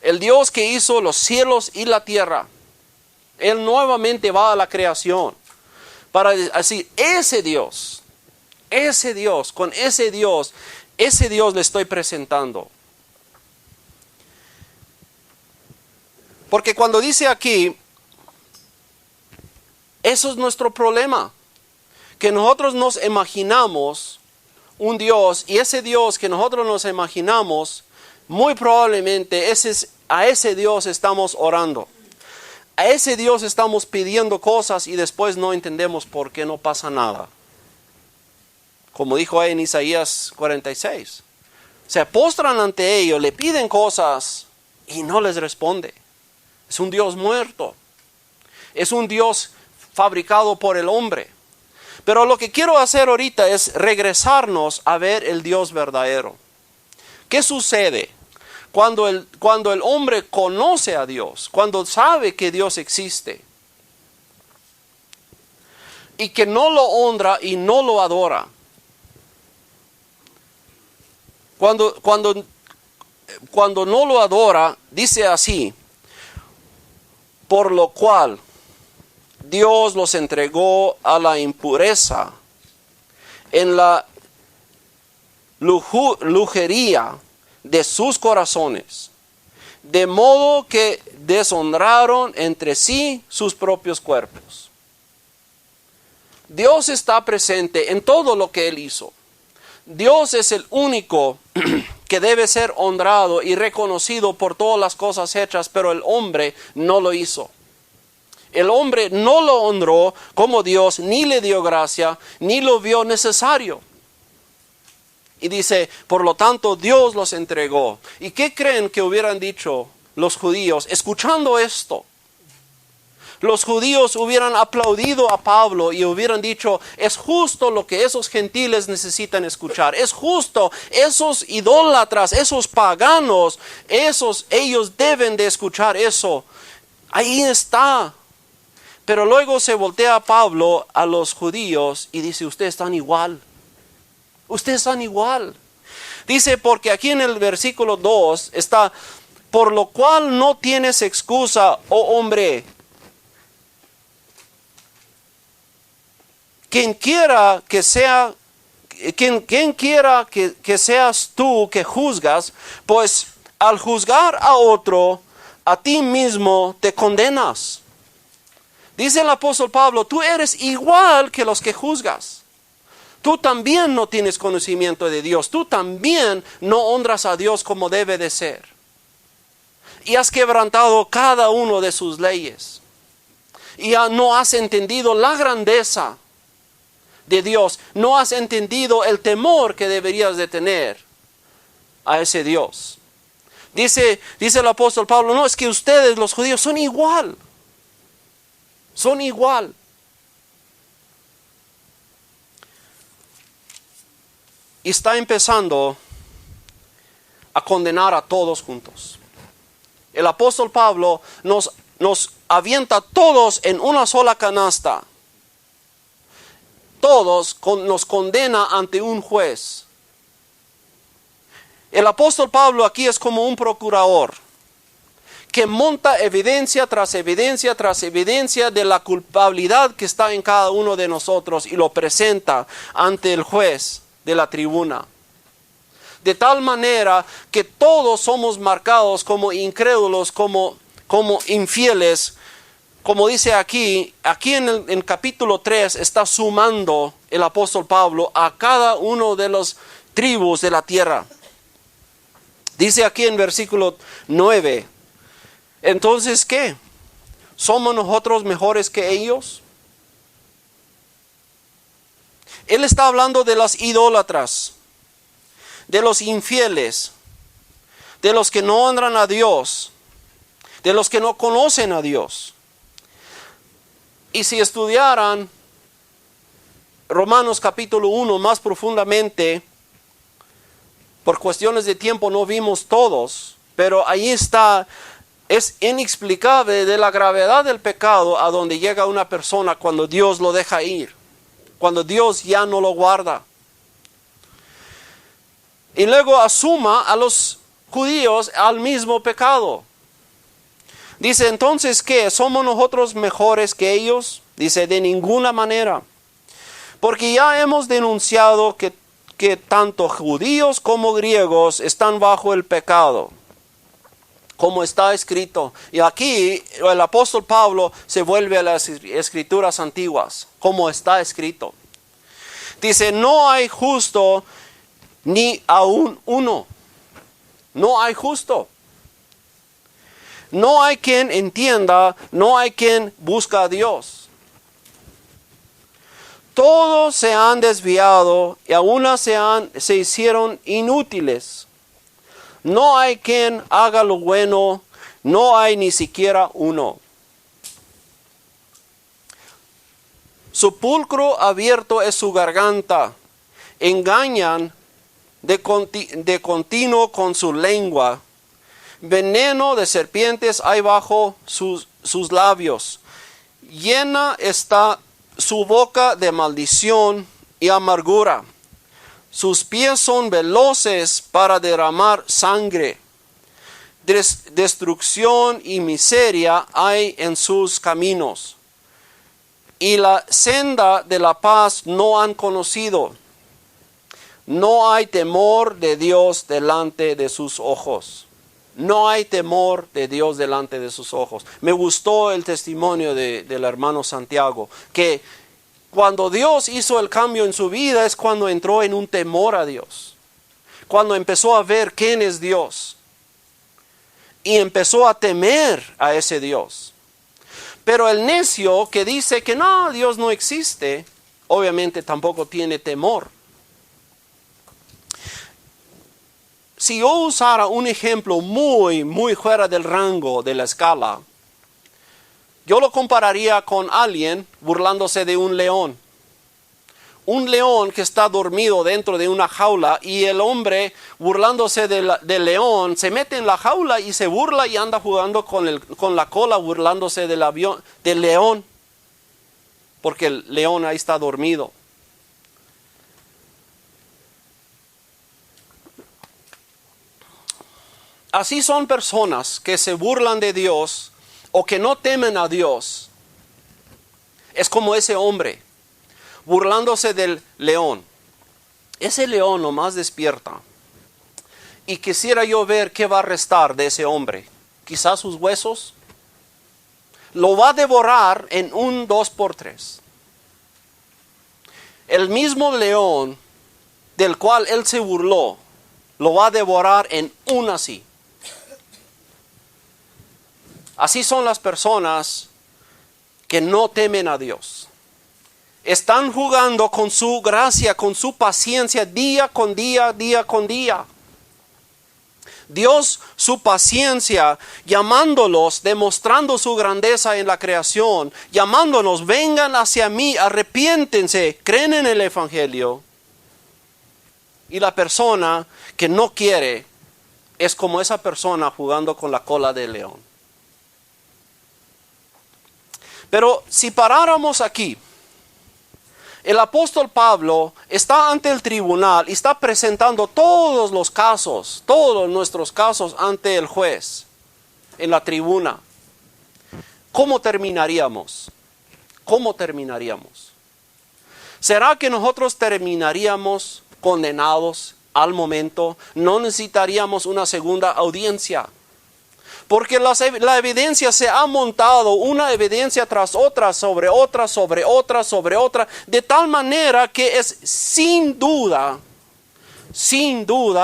Speaker 1: El Dios que hizo los cielos y la tierra. Él nuevamente va a la creación para decir, ese Dios, con ese Dios le estoy presentando. Porque cuando dice aquí, eso es nuestro problema. Que nosotros nos imaginamos un Dios, y ese Dios que nosotros nos imaginamos, muy probablemente a ese Dios estamos orando. A ese Dios estamos pidiendo cosas y después no entendemos por qué no pasa nada. Como dijo ahí en Isaías 46. Se postran ante ellos, le piden cosas y no les responde. Es un Dios muerto. Es un Dios fabricado por el hombre. Pero lo que quiero hacer ahorita es regresarnos a ver el Dios verdadero. ¿Qué sucede cuando el hombre conoce a Dios? Cuando sabe que Dios existe y que no lo honra y no lo adora. Cuando no lo adora, dice así: por lo cual Dios los entregó a la impureza en la lujuria de sus corazones, de modo que deshonraron entre sí sus propios cuerpos. Dios está presente en todo lo que Él hizo. Dios es el único que debe ser honrado y reconocido por todas las cosas hechas, pero el hombre no lo hizo. El hombre no lo honró como Dios, ni le dio gracia, ni lo vio necesario. Y dice, por lo tanto, Dios los entregó. ¿Y qué creen que hubieran dicho los judíos escuchando esto? los judíos hubieran aplaudido a Pablo y hubieran dicho, es justo lo que esos gentiles necesitan escuchar, es justo, esos idólatras, esos paganos, ellos deben de escuchar eso. Ahí está. Pero luego se voltea Pablo a los judíos y dice, ustedes están igual. Ustedes están igual. Dice, porque aquí en el versículo 2 está, por lo cual no tienes excusa, oh hombre. Quien quiera que seas tú que juzgas, pues al juzgar a otro, a ti mismo te condenas. Dice el apóstol Pablo, tú eres igual que los que juzgas. Tú también no tienes conocimiento de Dios. Tú también no honras a Dios como debe de ser. Y has quebrantado cada uno de sus leyes. Y no has entendido la grandeza de Dios. No has entendido el temor que deberías de tener a ese Dios. Dice el apóstol Pablo, no, es que ustedes los judíos son igual. Son igual. Y está empezando a condenar a todos juntos. El apóstol Pablo nos avienta todos en una sola canasta. Todos nos condena ante un juez. El apóstol Pablo aquí es como un procurador que monta evidencia tras evidencia tras evidencia de la culpabilidad que está en cada uno de nosotros y lo presenta ante el juez de la tribuna. De tal manera que todos somos marcados como incrédulos, como infieles. Como dice aquí en capítulo 3 está sumando el apóstol Pablo a cada uno de las tribus de la tierra. Dice aquí en versículo 9, entonces ¿qué? ¿Somos nosotros mejores que ellos? Él está hablando de las idólatras, de los infieles, de los que no honran a Dios, de los que no conocen a Dios. Y si estudiaran Romanos capítulo 1 más profundamente, por cuestiones de tiempo no vimos todos, pero ahí está, es inexplicable de la gravedad del pecado a donde llega una persona cuando Dios lo deja ir. Cuando Dios ya no lo guarda. Y luego asuma a los judíos al mismo pecado. Dice, entonces, ¿qué? ¿Somos nosotros mejores que ellos? Dice, de ninguna manera. Porque ya hemos denunciado que tanto judíos como griegos están bajo el pecado. Como está escrito. Y aquí el apóstol Pablo se vuelve a las escrituras antiguas. Como está escrito. Dice, no hay justo ni aún uno. No hay justo. No hay quien entienda, no hay quien busca a Dios. Todos se han desviado y aún se hicieron inútiles. No hay quien haga lo bueno, no hay ni siquiera uno. Sepulcro abierto es su garganta, engañan de continuo con su lengua. Veneno de serpientes hay bajo sus labios. Llena está su boca de maldición y amargura. Sus pies son veloces para derramar sangre. Destrucción y miseria hay en sus caminos. Y la senda de la paz no han conocido. No hay temor de Dios delante de sus ojos. No hay temor de Dios delante de sus ojos. Me gustó el testimonio del hermano Santiago, que cuando Dios hizo el cambio en su vida es cuando entró en un temor a Dios. Cuando empezó a ver quién es Dios. Y empezó a temer a ese Dios. Pero el necio que dice que no, Dios no existe, obviamente tampoco tiene temor. Si yo usara un ejemplo muy fuera del rango de la escala, Yo lo compararía con alguien burlándose de un león. Un león que está dormido dentro de una jaula y el hombre burlándose del león se mete en la jaula y se burla y anda jugando con la cola burlándose del león. Porque el león ahí está dormido. Así son personas que se burlan de Dios o que no temen a Dios. Es como ese hombre burlándose del león. Ese león nomás despierta. Y quisiera yo ver qué va a restar de ese hombre. Quizás sus huesos. Lo va a devorar en un 2x3. El mismo león del cual él se burló, lo va a devorar en un así. Así son las personas que no temen a Dios. Están jugando con su gracia, con su paciencia, día con día, día con día. Dios, su paciencia, llamándolos, demostrando su grandeza en la creación, llamándonos, vengan hacia mí, arrepiéntense, creen en el Evangelio. Y la persona que no quiere es como esa persona jugando con la cola del león. Pero si paráramos aquí, el apóstol Pablo está ante el tribunal y está presentando todos los casos, todos nuestros casos ante el juez en la tribuna. ¿Cómo terminaríamos? ¿Cómo terminaríamos? ¿Será que nosotros terminaríamos condenados al momento? No necesitaríamos una segunda audiencia. Porque la evidencia se ha montado una evidencia tras otra, sobre otra, sobre otra, sobre otra, de tal manera que es sin duda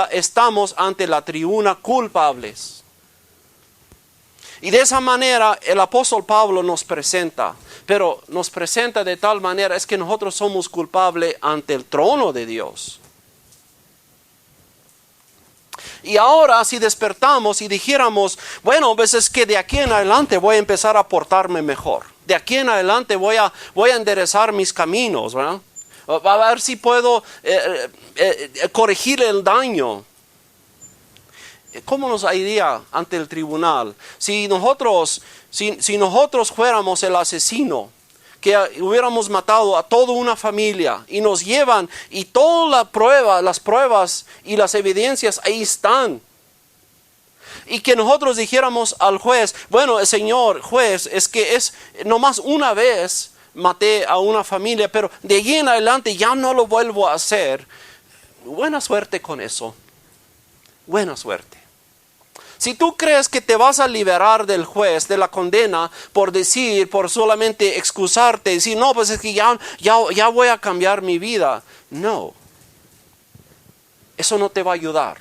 Speaker 1: estamos ante la tribuna culpables. Y de esa manera el apóstol Pablo nos presenta, pero nos presenta de tal manera es que nosotros somos culpables ante el trono de Dios. Y ahora si despertamos y dijéramos, bueno, pues es que de aquí en adelante voy a empezar a portarme mejor. De aquí en adelante voy a enderezar mis caminos, ¿verdad? A ver si puedo corregir el daño. ¿Cómo nos iría ante el tribunal? Si nosotros fuéramos el asesino, que hubiéramos matado a toda una familia y nos llevan y toda las pruebas y las evidencias ahí están. Y que nosotros dijéramos al juez, bueno, señor juez, es que es nomás una vez maté a una familia, pero de allí en adelante ya no lo vuelvo a hacer. Buena suerte con eso. Buena suerte. Si tú crees que te vas a liberar del juez, de la condena, por solamente excusarte, decir, no, pues es que ya voy a cambiar mi vida. No. Eso no te va a ayudar.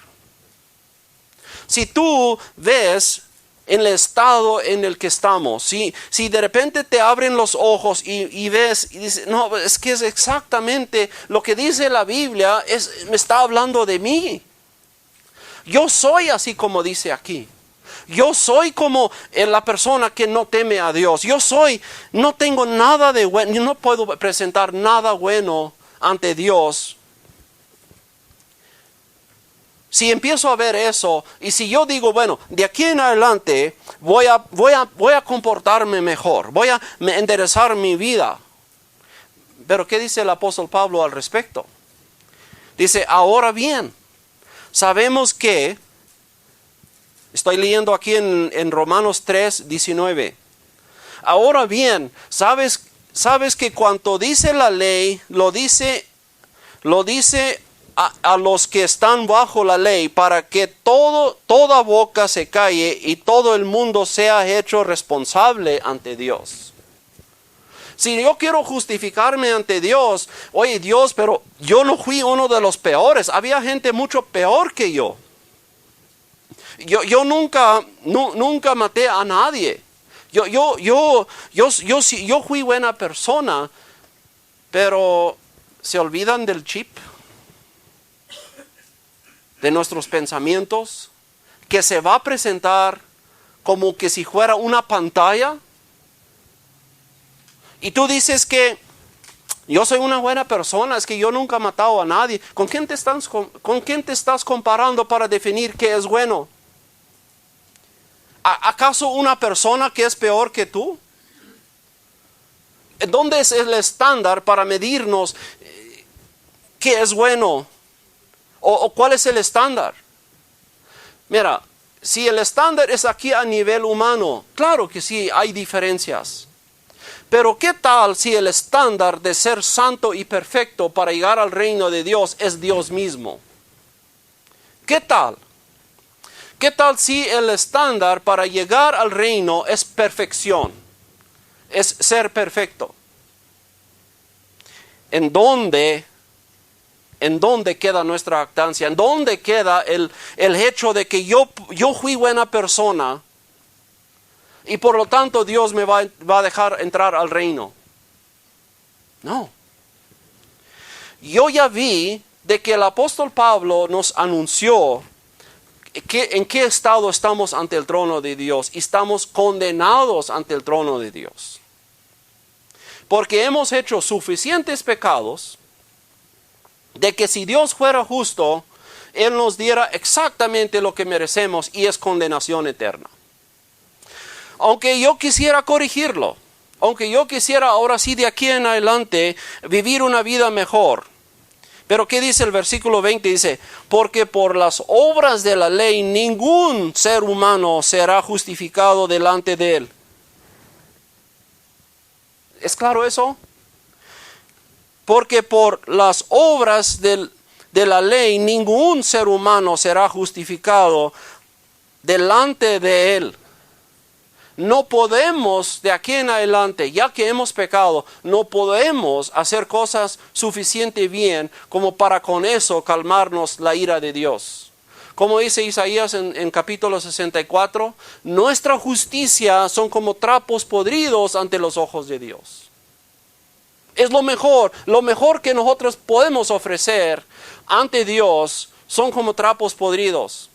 Speaker 1: Si tú ves en el estado en el que estamos, si de repente te abren los ojos y ves y dices, no, es que es exactamente lo que dice la Biblia, me está hablando de mí. Yo soy así como dice aquí. Yo soy como la persona que no teme a Dios. No tengo nada de bueno, yo no puedo presentar nada bueno ante Dios. Si empiezo a ver eso, y si yo digo, bueno, de aquí en adelante voy a comportarme mejor, voy a enderezar mi vida. Pero ¿qué dice el apóstol Pablo al respecto? Dice, ahora bien, sabemos que, estoy leyendo aquí en Romanos 3:19. Ahora bien, sabes que cuanto dice la ley, lo dice a los que están bajo la ley, para que toda boca se calle y todo el mundo sea hecho responsable ante Dios. Si yo quiero justificarme ante Dios, oye Dios, pero yo no fui uno de los peores. Había gente mucho peor que yo. Yo nunca maté a nadie. Yo fui buena persona, pero se olvidan del chip, de nuestros pensamientos, que se va a presentar como que si fuera una pantalla Y tú dices que yo soy una buena persona, es que yo nunca he matado a nadie. ¿Con quién te estás comparando para definir qué es bueno? ¿Acaso una persona que es peor que tú? ¿Dónde es el estándar para medirnos qué es bueno? ¿O cuál es el estándar? Mira, si el estándar es aquí a nivel humano, claro que sí, hay diferencias. Pero ¿qué tal si el estándar de ser santo y perfecto para llegar al reino de Dios es Dios mismo? ¿Qué tal? ¿Qué tal si el estándar para llegar al reino es perfección? Es ser perfecto. ¿En dónde queda nuestra jactancia? ¿En dónde queda el hecho de que yo fui buena persona y por lo tanto Dios me va a dejar entrar al reino? No. Yo ya vi de que el apóstol Pablo nos anunció en qué estado estamos ante el trono de Dios, y estamos condenados ante el trono de Dios. Porque hemos hecho suficientes pecados de que si Dios fuera justo, Él nos diera exactamente lo que merecemos, y es condenación eterna. Aunque yo quisiera corregirlo, aunque yo quisiera ahora sí de aquí en adelante vivir una vida mejor. Pero ¿qué dice el versículo 20? Dice, porque por las obras de la ley ningún ser humano será justificado delante de Él. ¿Es claro eso? Porque por las obras de la ley ningún ser humano será justificado delante de Él. No podemos de aquí en adelante, ya que hemos pecado, no podemos hacer cosas suficientemente bien como para con eso calmarnos la ira de Dios. Como dice Isaías en capítulo 64, nuestra justicia son como trapos podridos ante los ojos de Dios. Es lo mejor que nosotros podemos ofrecer ante Dios son como trapos podridos.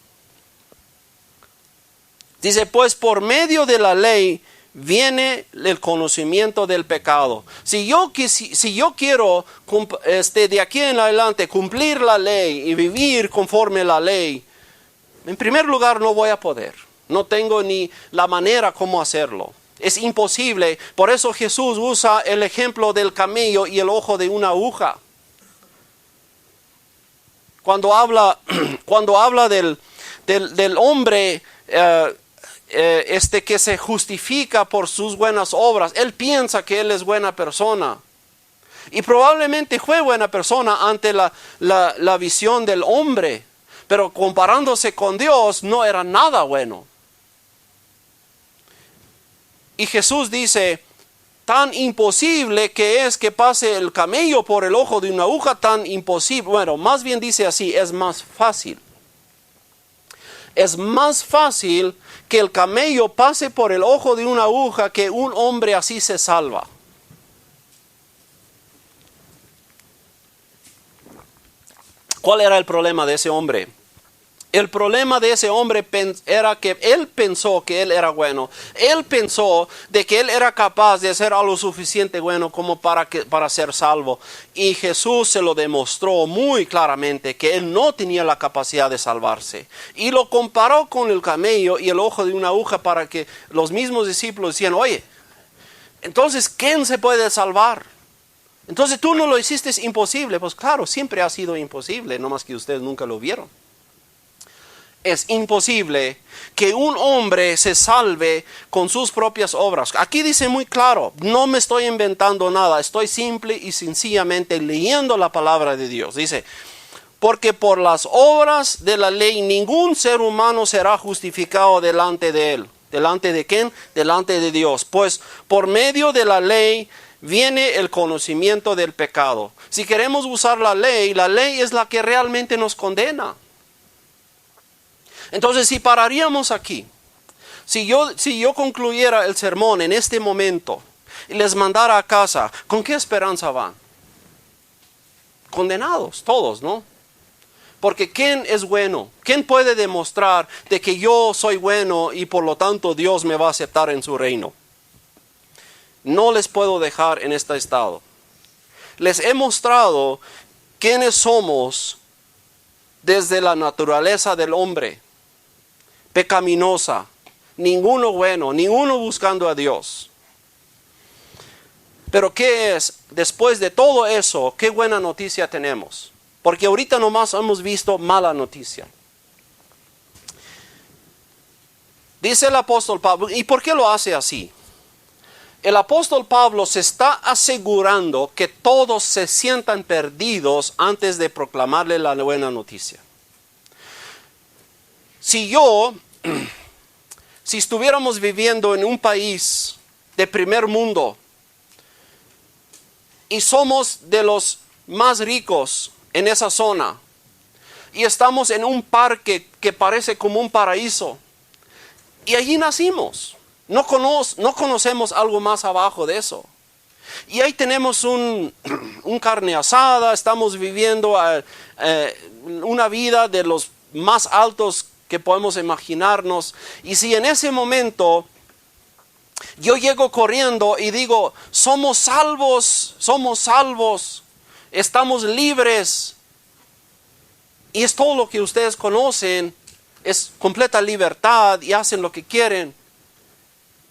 Speaker 1: Dice, pues por medio de la ley viene el conocimiento del pecado. Si yo quiero de aquí en adelante cumplir la ley y vivir conforme a la ley, en primer lugar no voy a poder. No tengo ni la manera cómo hacerlo. Es imposible. Por eso Jesús usa el ejemplo del camello y el ojo de una aguja. Cuando habla del hombre que se justifica por sus buenas obras, él piensa que él es buena persona. Y probablemente fue buena persona ante la visión del hombre, pero comparándose con Dios no era nada bueno. Y Jesús dice, tan imposible que es que pase el camello por el ojo de una aguja, tan imposible. Bueno, más bien dice así, es más fácil. Es más fácil que el camello pase por el ojo de una aguja que un hombre así se salva. ¿Cuál era el problema de ese hombre? El problema de ese hombre era que él pensó que él era bueno. Él pensó de que él era capaz de hacer algo suficiente bueno como para ser salvo. Y Jesús se lo demostró muy claramente que él no tenía la capacidad de salvarse. Y lo comparó con el camello y el ojo de una aguja para que los mismos discípulos decían, oye, entonces, ¿quién se puede salvar? Entonces tú no lo hiciste imposible. Pues claro, siempre ha sido imposible, no más que ustedes nunca lo vieron. Es imposible que un hombre se salve con sus propias obras. Aquí dice muy claro, no me estoy inventando nada, estoy simple y sencillamente leyendo la palabra de Dios. Dice, porque por las obras de la ley ningún ser humano será justificado delante de él. ¿Delante de quién? Delante de Dios. Pues por medio de la ley viene el conocimiento del pecado. Si queremos usar la ley es la que realmente nos condena. Entonces, si pararíamos aquí, si yo concluyera el sermón en este momento y les mandara a casa, ¿con qué esperanza van? Condenados, todos, ¿no? Porque ¿quién es bueno? ¿Quién puede demostrar de que yo soy bueno y por lo tanto Dios me va a aceptar en su reino? No les puedo dejar en este estado. Les he mostrado quiénes somos desde la naturaleza del hombre, pecaminosa, ninguno bueno, ninguno buscando a Dios. Pero ¿qué es? Después de todo eso, ¿qué buena noticia tenemos? Porque ahorita nomás hemos visto mala noticia. Dice el apóstol Pablo, ¿y por qué lo hace así? El apóstol Pablo se está asegurando que todos se sientan perdidos antes de proclamarle la buena noticia. Si estuviéramos viviendo en un país de primer mundo y somos de los más ricos en esa zona y estamos en un parque que parece como un paraíso y allí nacimos, no conocemos algo más abajo de eso. Y ahí tenemos un carne asada, estamos viviendo una vida de los más altos que podemos imaginarnos. Y si en ese momento yo llego corriendo y digo, somos salvos, estamos libres, y es todo lo que ustedes conocen, es completa libertad y hacen lo que quieren,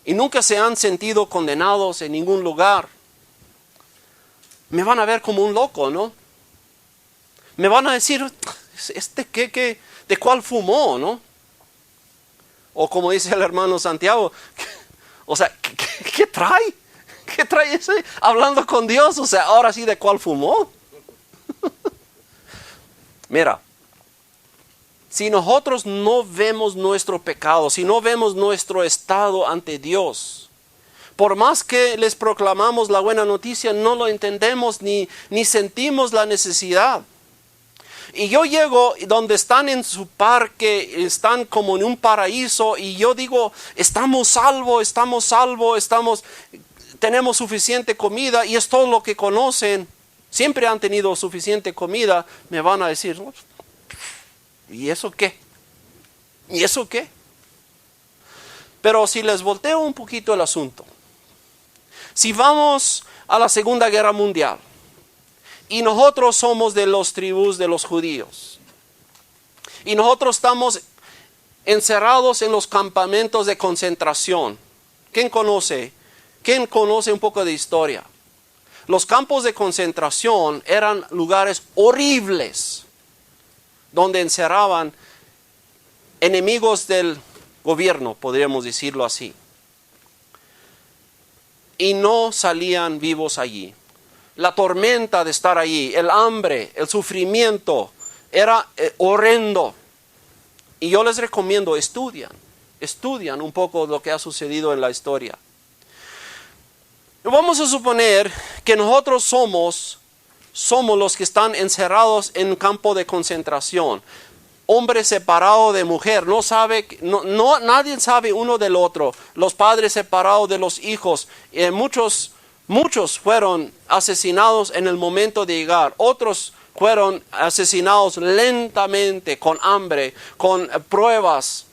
Speaker 1: y nunca se han sentido condenados en ningún lugar, me van a ver como un loco, ¿no? Me van a decir, ¿de cuál fumó, no? O como dice el hermano Santiago, o sea, ¿qué trae? ¿Qué trae ese hablando con Dios? O sea, ahora sí, ¿de cuál fumó? Mira, si nosotros no vemos nuestro pecado, si no vemos nuestro estado ante Dios, por más que les proclamamos la buena noticia, no lo entendemos ni sentimos la necesidad. Y yo llego donde están en su parque, están como en un paraíso, y yo digo, estamos salvos, tenemos suficiente comida, y es todo lo que conocen, siempre han tenido suficiente comida. Me van a decir, ¿y eso qué? ¿Y eso qué? Pero si les volteo un poquito el asunto, si vamos a la Segunda Guerra Mundial, y nosotros somos de las tribus de los judíos, y nosotros estamos encerrados en los campamentos de concentración. ¿Quién conoce un poco de historia? Los campos de concentración eran lugares horribles, donde encerraban enemigos del gobierno, podríamos decirlo así. Y no salían vivos allí. La tormenta de estar allí, el hambre, el sufrimiento, era horrendo. Y yo les recomiendo, estudian un poco lo que ha sucedido en la historia. Vamos a suponer que nosotros somos los que están encerrados en un campo de concentración. Hombre separado de mujer, nadie sabe uno del otro. Los padres separados de los hijos. Muchos fueron asesinados en el momento de llegar. Otros fueron asesinados lentamente, con hambre, con pruebas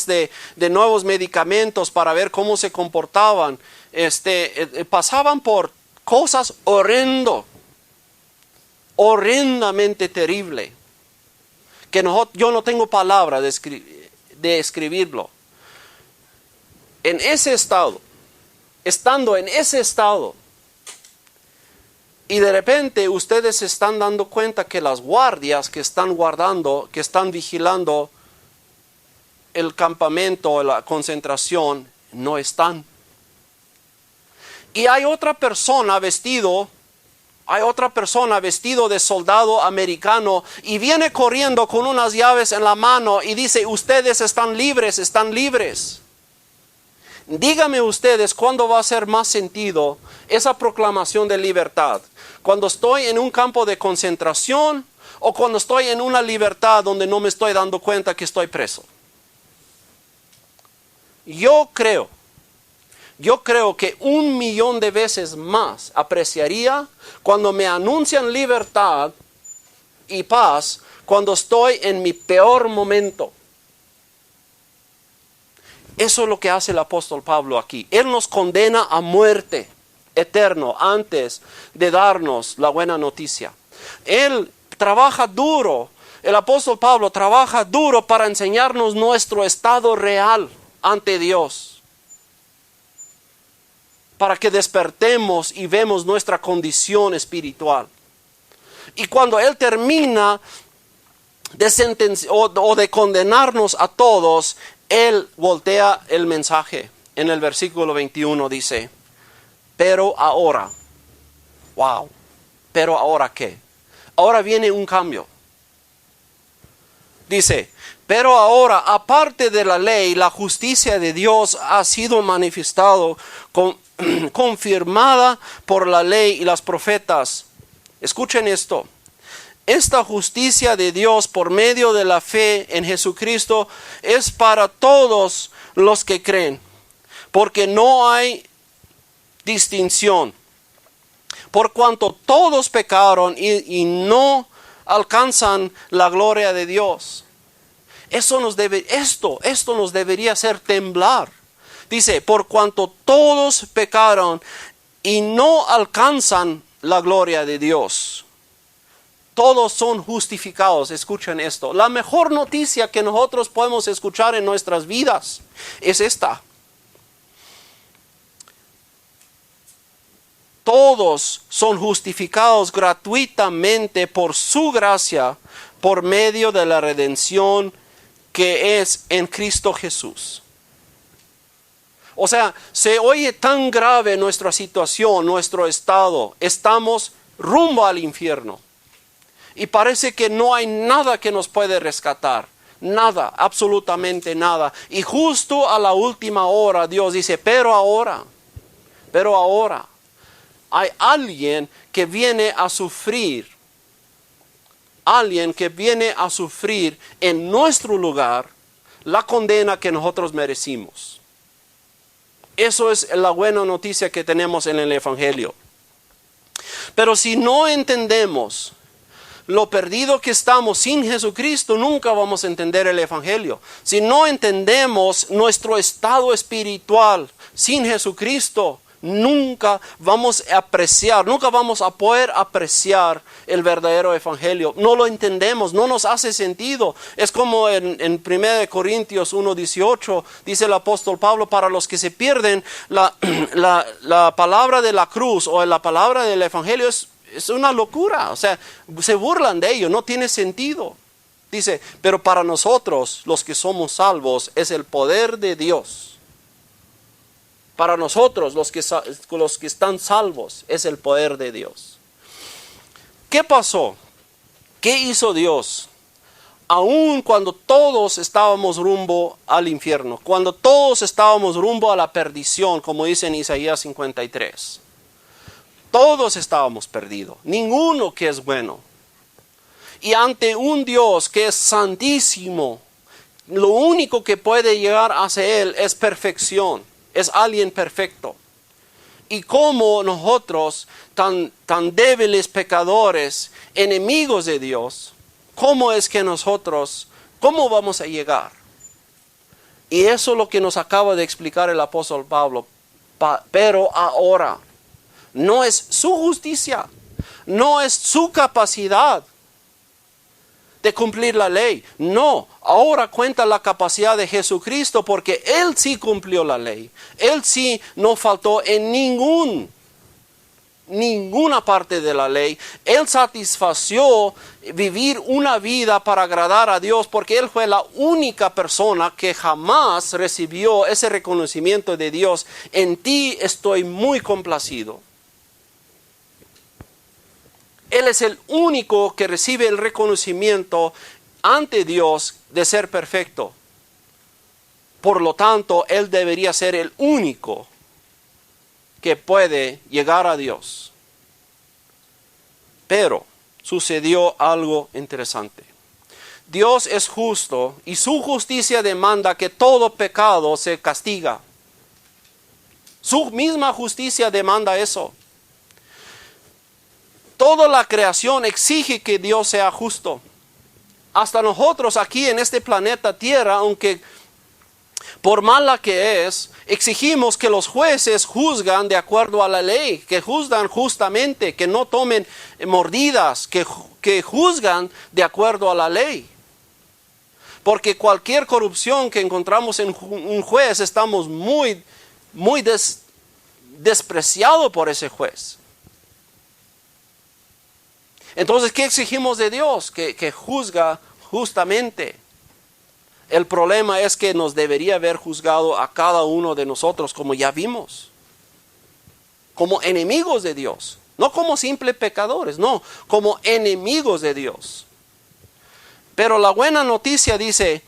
Speaker 1: de nuevos medicamentos para ver cómo se comportaban. Pasaban por cosas horrendamente terribles, que yo no tengo palabra de escribirlo. En ese estado, estando en ese estado, y de repente ustedes se están dando cuenta que las guardias que están vigilando el campamento, la concentración, no están. Y hay otra persona vestido de soldado americano, y viene corriendo con unas llaves en la mano y dice, ustedes están libres. Díganme ustedes cuándo va a hacer más sentido esa proclamación de libertad. ¿Cuando estoy en un campo de concentración o cuando estoy en una libertad donde no me estoy dando cuenta que estoy preso? Yo creo que 1,000,000 de veces más apreciaría cuando me anuncian libertad y paz cuando estoy en mi peor momento. Eso es lo que hace el apóstol Pablo aquí. Él nos condena a muerte eterno antes de darnos la buena noticia. Él trabaja duro. El apóstol Pablo trabaja duro para enseñarnos nuestro estado real ante Dios, para que despertemos y vemos nuestra condición espiritual. Y cuando Él termina de condenarnos a todos, Él voltea el mensaje. En el versículo 21 dice, pero ahora, wow, pero ahora ¿qué? Ahora viene un cambio. Dice, pero ahora, aparte de la ley, la justicia de Dios ha sido manifestado, confirmada por la ley y los profetas. Escuchen esto. Esta justicia de Dios por medio de la fe en Jesucristo es para todos los que creen, porque no hay distinción. Por cuanto todos pecaron y no alcanzan la gloria de Dios. Esto nos debería hacer temblar. Dice, por cuanto todos pecaron y no alcanzan la gloria de Dios. Todos son justificados. Escuchen esto. La mejor noticia que nosotros podemos escuchar en nuestras vidas es esta. Todos son justificados gratuitamente por su gracia, por medio de la redención que es en Cristo Jesús. O sea, se oye tan grave nuestra situación, nuestro estado. Estamos rumbo al infierno. Y parece que no hay nada que nos puede rescatar. Nada, absolutamente nada. Y justo a la última hora Dios dice, pero ahora, hay alguien que viene a sufrir. Alguien que viene a sufrir en nuestro lugar la condena que nosotros merecimos. Eso es la buena noticia que tenemos en el Evangelio. Pero si no entendemos lo perdido que estamos sin Jesucristo, nunca vamos a entender el Evangelio. Si no entendemos nuestro estado espiritual sin Jesucristo, nunca vamos a poder apreciar el verdadero Evangelio. No lo entendemos, no nos hace sentido. Es como en 1 Corintios 1:18 dice el apóstol Pablo, para los que se pierden, la palabra de la cruz o la palabra del Evangelio es una locura. O sea, se burlan de ello, no tiene sentido. Dice, pero para nosotros, los que somos salvos, es el poder de Dios. Para nosotros, los que están salvos, es el poder de Dios. ¿Qué pasó? ¿Qué hizo Dios? Aun cuando todos estábamos rumbo al infierno, cuando todos estábamos rumbo a la perdición, como dice en Isaías 53. Todos estábamos perdidos, ninguno que es bueno. Y ante un Dios que es santísimo, lo único que puede llegar hacia Él es perfección. Es alguien perfecto. Y como nosotros, tan débiles pecadores, enemigos de Dios, ¿cómo vamos a llegar? Y eso es lo que nos acaba de explicar el apóstol Pablo. Pero ahora, no es su justicia, no es su capacidad de cumplir la ley. No, ahora cuenta la capacidad de Jesucristo, porque Él sí cumplió la ley. Él sí no faltó en ninguna parte de la ley. Él satisfació vivir una vida para agradar a Dios, porque Él fue la única persona que jamás recibió ese reconocimiento de Dios. En ti estoy muy complacido. Él es el único que recibe el reconocimiento ante Dios de ser perfecto. Por lo tanto, Él debería ser el único que puede llegar a Dios. Pero sucedió algo interesante. Dios es justo y su justicia demanda que todo pecado se castiga. Su misma justicia demanda eso. Toda la creación exige que Dios sea justo. Hasta nosotros aquí en este planeta Tierra, aunque Por mala que es, exigimos que los jueces juzgan de acuerdo a la ley, que juzgan justamente, que no tomen mordidas, que juzgan de acuerdo a la ley. Porque cualquier corrupción que encontramos en un juez, estamos muy despreciados por ese juez. Entonces, ¿qué exigimos de Dios? Que juzga justamente. El problema es que nos debería haber juzgado a cada uno de nosotros, como ya vimos, como enemigos de Dios, no como simples pecadores, no, como enemigos de Dios. Pero la buena noticia dice,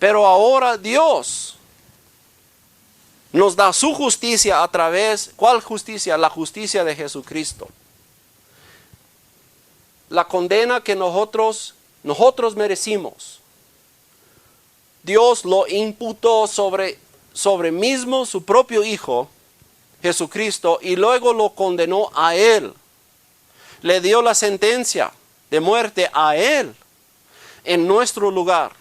Speaker 1: pero ahora Dios nos da su justicia a través, ¿cuál justicia? La justicia de Jesucristo. La condena que nosotros merecimos, Dios lo imputó sobre mismo su propio Hijo, Jesucristo, y luego lo condenó a Él. Le dio la sentencia de muerte a Él, en nuestro lugar.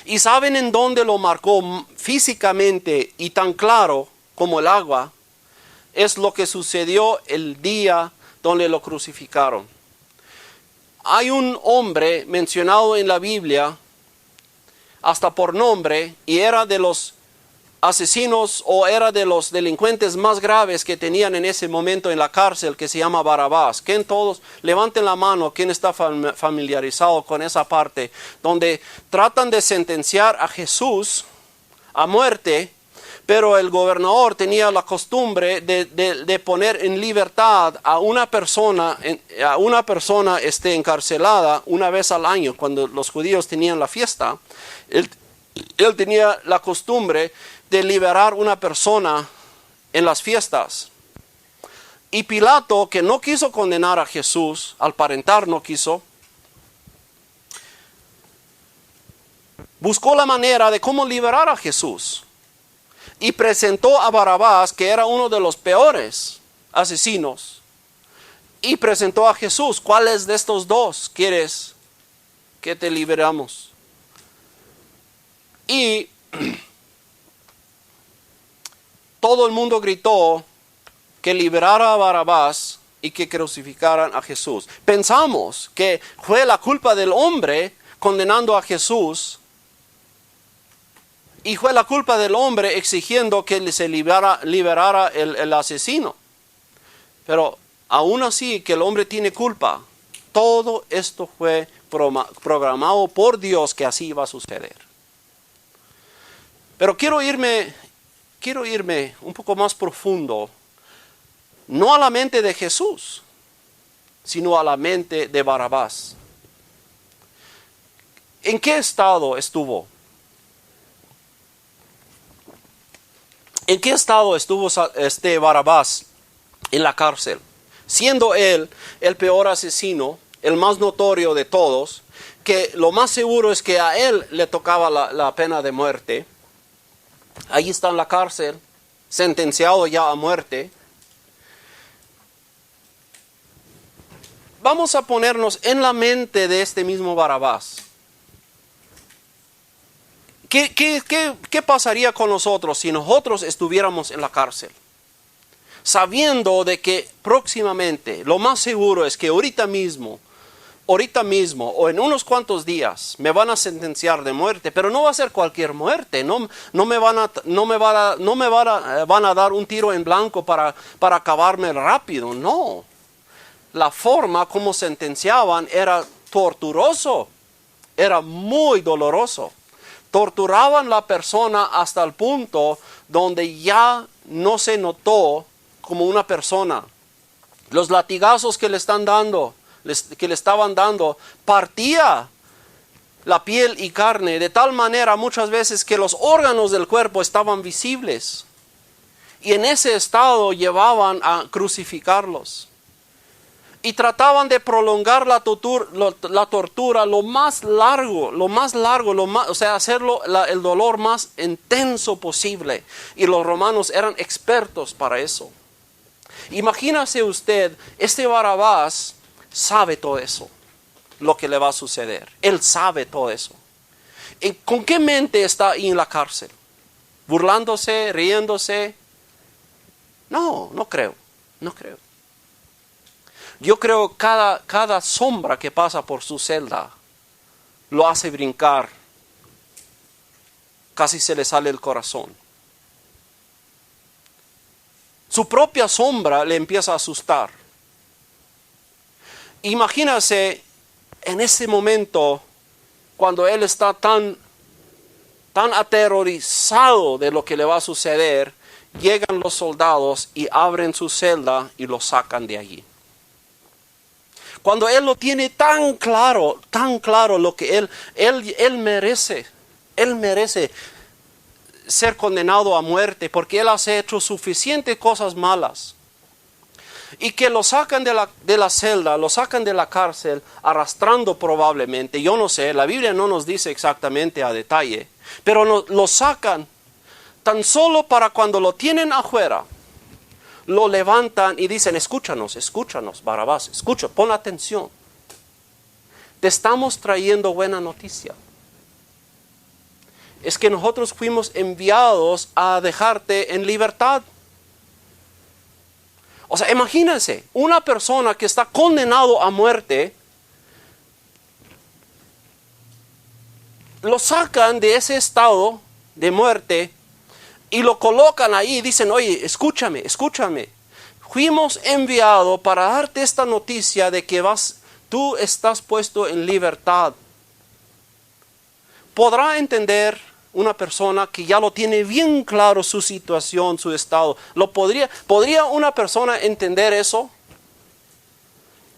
Speaker 1: ¿Y saben en dónde lo marcó físicamente y tan claro como el agua? Es lo que sucedió el día donde lo crucificaron. Hay un hombre mencionado en la Biblia, hasta por nombre, y era de los asesinos o era de los delincuentes más graves que tenían en ese momento en la cárcel, que se llama Barabás. ¿Quién todos? Levanten la mano, ¿quién está familiarizado con esa parte? Donde tratan de sentenciar a Jesús a muerte, pero el gobernador tenía la costumbre de poner en libertad a una persona encarcelada una vez al año. Cuando los judíos tenían la fiesta, él tenía la costumbre de liberar una persona en las fiestas. Y Pilato, que no quiso condenar a Jesús, al parentar no quiso, buscó la manera de cómo liberar a Jesús. Y presentó a Barabás, que era uno de los peores asesinos, y presentó a Jesús. ¿Cuáles de estos dos quieres que te liberamos? Y todo el mundo gritó que liberara a Barabás y que crucificaran a Jesús. Pensamos que fue la culpa del hombre condenando a Jesús, y fue la culpa del hombre exigiendo que se liberara el asesino. Pero aún así que el hombre tiene culpa, todo esto fue programado por Dios que así iba a suceder. Pero quiero irme un poco más profundo, no a la mente de Jesús, sino a la mente de Barabás. ¿En qué estado estuvo? ¿En qué estado estuvo Barabás en la cárcel? Siendo él el peor asesino, el más notorio de todos, que lo más seguro es que a él le tocaba la pena de muerte. Ahí está en la cárcel, sentenciado ya a muerte. Vamos a ponernos en la mente de este mismo Barabás. ¿Qué pasaría con nosotros si nosotros estuviéramos en la cárcel? Sabiendo de que próximamente, lo más seguro es que ahorita mismo o en unos cuantos días me van a sentenciar de muerte, pero no va a ser cualquier muerte. No me van a dar un tiro en blanco para acabarme rápido. No. La forma como sentenciaban era torturoso, era muy doloroso. Torturaban a la persona hasta el punto donde ya no se notó como una persona. Los latigazos que le estaban dando, partía la piel y carne de tal manera muchas veces que los órganos del cuerpo estaban visibles. Y en ese estado llevaban a crucificarlos. Y trataban de prolongar la tortura lo más largo, o sea, hacerlo el dolor más intenso posible. Y los romanos eran expertos para eso. Imagínese usted, este Barabás sabe todo eso, lo que le va a suceder. Él sabe todo eso. ¿Con qué mente está ahí en la cárcel? ¿Burlándose, riéndose? No, no creo. Yo creo que cada sombra que pasa por su celda lo hace brincar. Casi se le sale el corazón. Su propia sombra le empieza a asustar. Imagínase en ese momento cuando él está tan aterrorizado de lo que le va a suceder, llegan los soldados y abren su celda y lo sacan de allí. Cuando él lo tiene tan claro lo que él merece ser condenado a muerte porque él ha hecho suficientes cosas malas. Y que lo sacan de la celda, lo sacan de la cárcel, arrastrando probablemente, yo no sé, la Biblia no nos dice exactamente a detalle, pero lo sacan tan solo para cuando lo tienen afuera, lo levantan y dicen, escúchanos, Barrabás, pon atención. Te estamos trayendo buena noticia. Es que nosotros fuimos enviados a dejarte en libertad. O sea, imagínense, una persona que está condenado a muerte, lo sacan de ese estado de muerte y lo colocan ahí y dicen, oye, escúchame. Fuimos enviados para darte esta noticia de que tú estás puesto en libertad. ¿Podrá entender una persona que ya lo tiene bien claro su situación, su estado? ¿Podría una persona entender eso?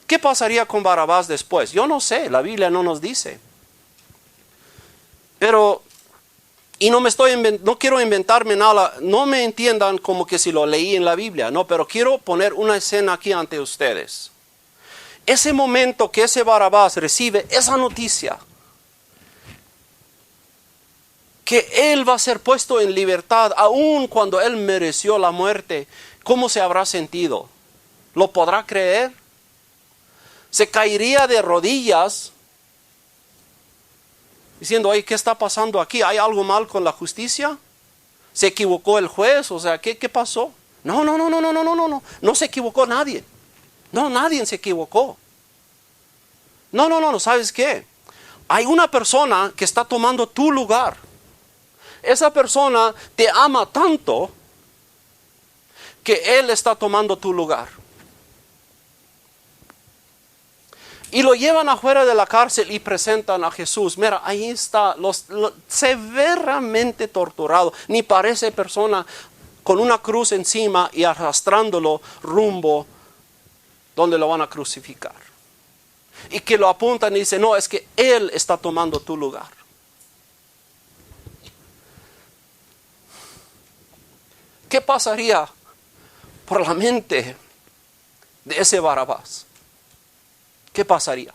Speaker 1: ¿Qué pasaría con Barrabás después? Yo no sé, la Biblia no nos dice. Pero, y no quiero inventarme nada, no me entiendan como que si lo leí en la Biblia, no, pero quiero poner una escena aquí ante ustedes. Ese momento que ese Barrabás recibe esa noticia, que él va a ser puesto en libertad, aun cuando él mereció la muerte, ¿cómo se habrá sentido? ¿Lo podrá creer? ¿Se caería de rodillas diciendo, oye, ¿qué está pasando aquí? ¿Hay algo mal con la justicia? ¿Se equivocó el juez? O sea, ¿qué pasó? No se equivocó nadie. No, nadie se equivocó. No, ¿sabes qué? Hay una persona que está tomando tu lugar. Esa persona te ama tanto que él está tomando tu lugar. Y lo llevan afuera de la cárcel y presentan a Jesús. Mira, ahí está, severamente torturado. Ni parece persona con una cruz encima y arrastrándolo rumbo donde lo van a crucificar. Y que lo apuntan y dicen, no, es que él está tomando tu lugar. ¿Qué pasaría por la mente de ese Barrabás? ¿Qué pasaría?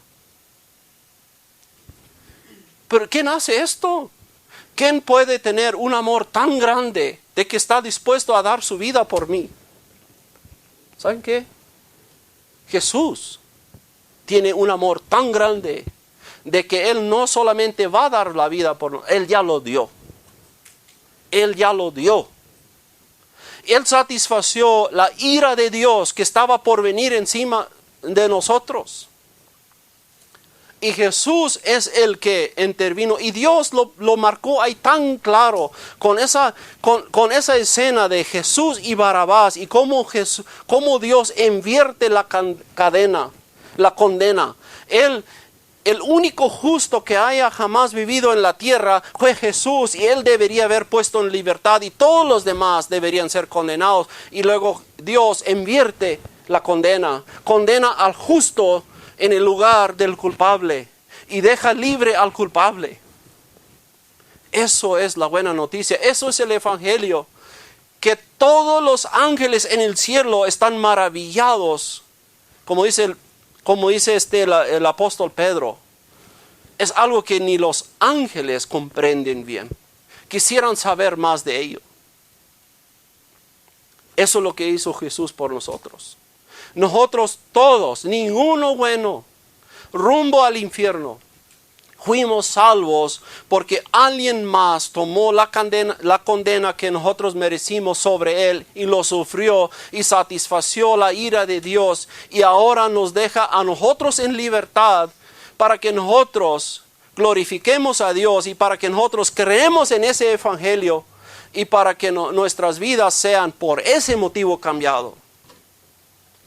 Speaker 1: ¿Pero quién hace esto? ¿Quién puede tener un amor tan grande de que está dispuesto a dar su vida por mí? ¿Saben qué? Jesús tiene un amor tan grande de que Él no solamente va a dar la vida por nosotros, Él ya lo dio. Él ya lo dio. Él satisfació la ira de Dios que estaba por venir encima de nosotros. Y Jesús es el que intervino. Y Dios lo marcó ahí tan claro con esa escena de Jesús y Barrabás. Y cómo Dios invierte la cadena, la condena. El único justo que haya jamás vivido en la tierra fue Jesús, y Él debería haber puesto en libertad y todos los demás deberían ser condenados. Y luego Dios invierte la condena al justo en el lugar del culpable y deja libre al culpable. Eso es la buena noticia, eso es el evangelio, que todos los ángeles en el cielo están maravillados, como dice el apóstol Pedro. Es algo que ni los ángeles comprenden bien. Quisieran saber más de ello. Eso es lo que hizo Jesús por nosotros. Nosotros todos, ninguno bueno, rumbo al infierno, Fuimos salvos porque alguien más tomó la condena que nosotros merecimos sobre él y lo sufrió y satisfació la ira de Dios, y ahora nos deja a nosotros en libertad para que nosotros glorifiquemos a Dios y para que nosotros creemos en ese evangelio y para que nuestras vidas sean por ese motivo cambiado.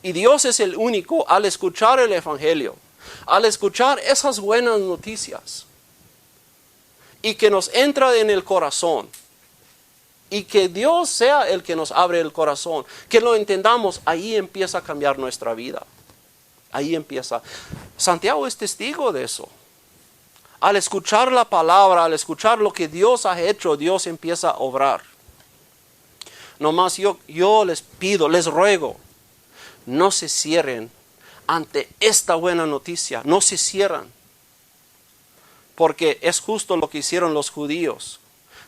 Speaker 1: Y Dios es el único, al escuchar el evangelio, al escuchar esas buenas noticias y que nos entra en el corazón, y que Dios sea el que nos abre el corazón, que lo entendamos, ahí empieza a cambiar nuestra vida. Ahí empieza. Santiago es testigo de eso. Al escuchar la palabra, al escuchar lo que Dios ha hecho, Dios empieza a obrar. Nomás yo les pido, les ruego, no se cierren ante esta buena noticia, no se cierran, porque es justo lo que hicieron los judíos.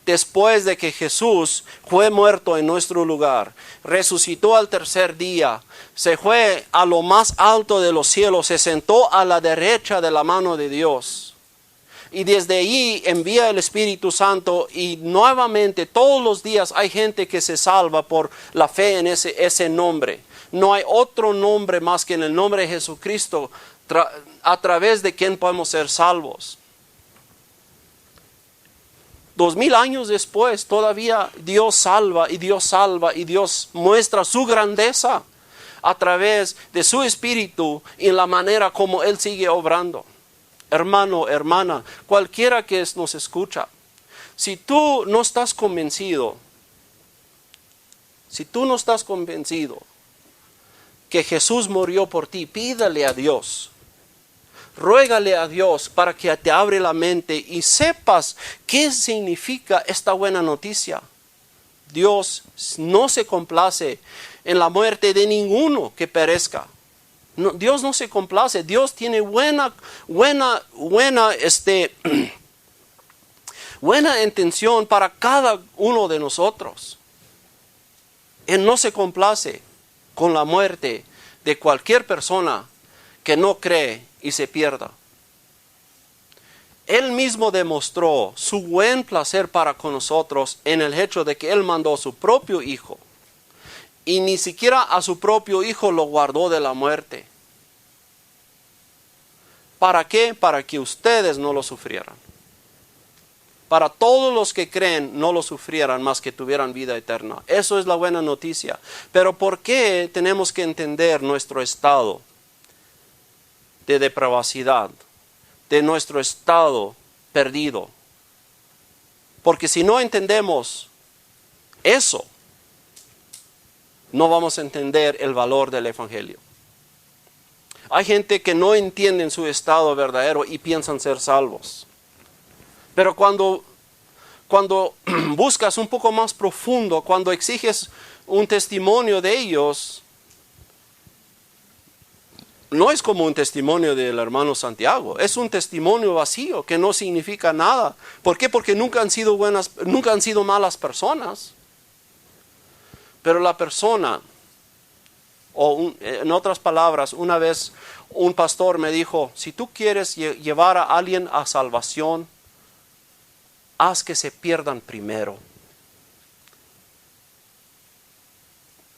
Speaker 1: Después de que Jesús fue muerto en nuestro lugar, resucitó al tercer día, se fue a lo más alto de los cielos, se sentó a la derecha de la mano de Dios, y desde allí envía el Espíritu Santo, y nuevamente todos los días hay gente que se salva por la fe en ese nombre. No hay otro nombre más que en el nombre de Jesucristo, a través de quien podemos ser salvos. 2000 años después, todavía Dios salva y Dios salva y Dios muestra su grandeza a través de su Espíritu y en la manera como Él sigue obrando. Hermano, hermana, cualquiera que nos escucha, si tú no estás convencido, que Jesús murió por ti, pídale a Dios, ruégale a Dios para que te abra la mente y sepas qué significa esta buena noticia. Dios no se complace en la muerte de ninguno que perezca. No, Dios no se complace. Dios tiene buena intención para cada uno de nosotros. Él no se complace con la muerte de cualquier persona que no cree y se pierda. Él mismo demostró su buen placer para con nosotros en el hecho de que Él mandó a su propio Hijo, y ni siquiera a su propio Hijo lo guardó de la muerte. ¿Para qué? Para que ustedes no lo sufrieran. Para todos los que creen no lo sufrieran, más que tuvieran vida eterna. Eso es la buena noticia. Pero ¿por qué tenemos que entender nuestro estado de depravacidad, de nuestro estado perdido? Porque si no entendemos eso, no vamos a entender el valor del Evangelio. Hay gente que no entiende su estado verdadero y piensan ser salvos. Pero cuando buscas un poco más profundo, cuando exiges un testimonio de ellos, no es como un testimonio del hermano Santiago, es un testimonio vacío que no significa nada. ¿Por qué? Porque nunca han sido malas personas. Pero la persona, en otras palabras, una vez un pastor me dijo, si tú quieres llevar a alguien a salvación, haz que se pierdan primero.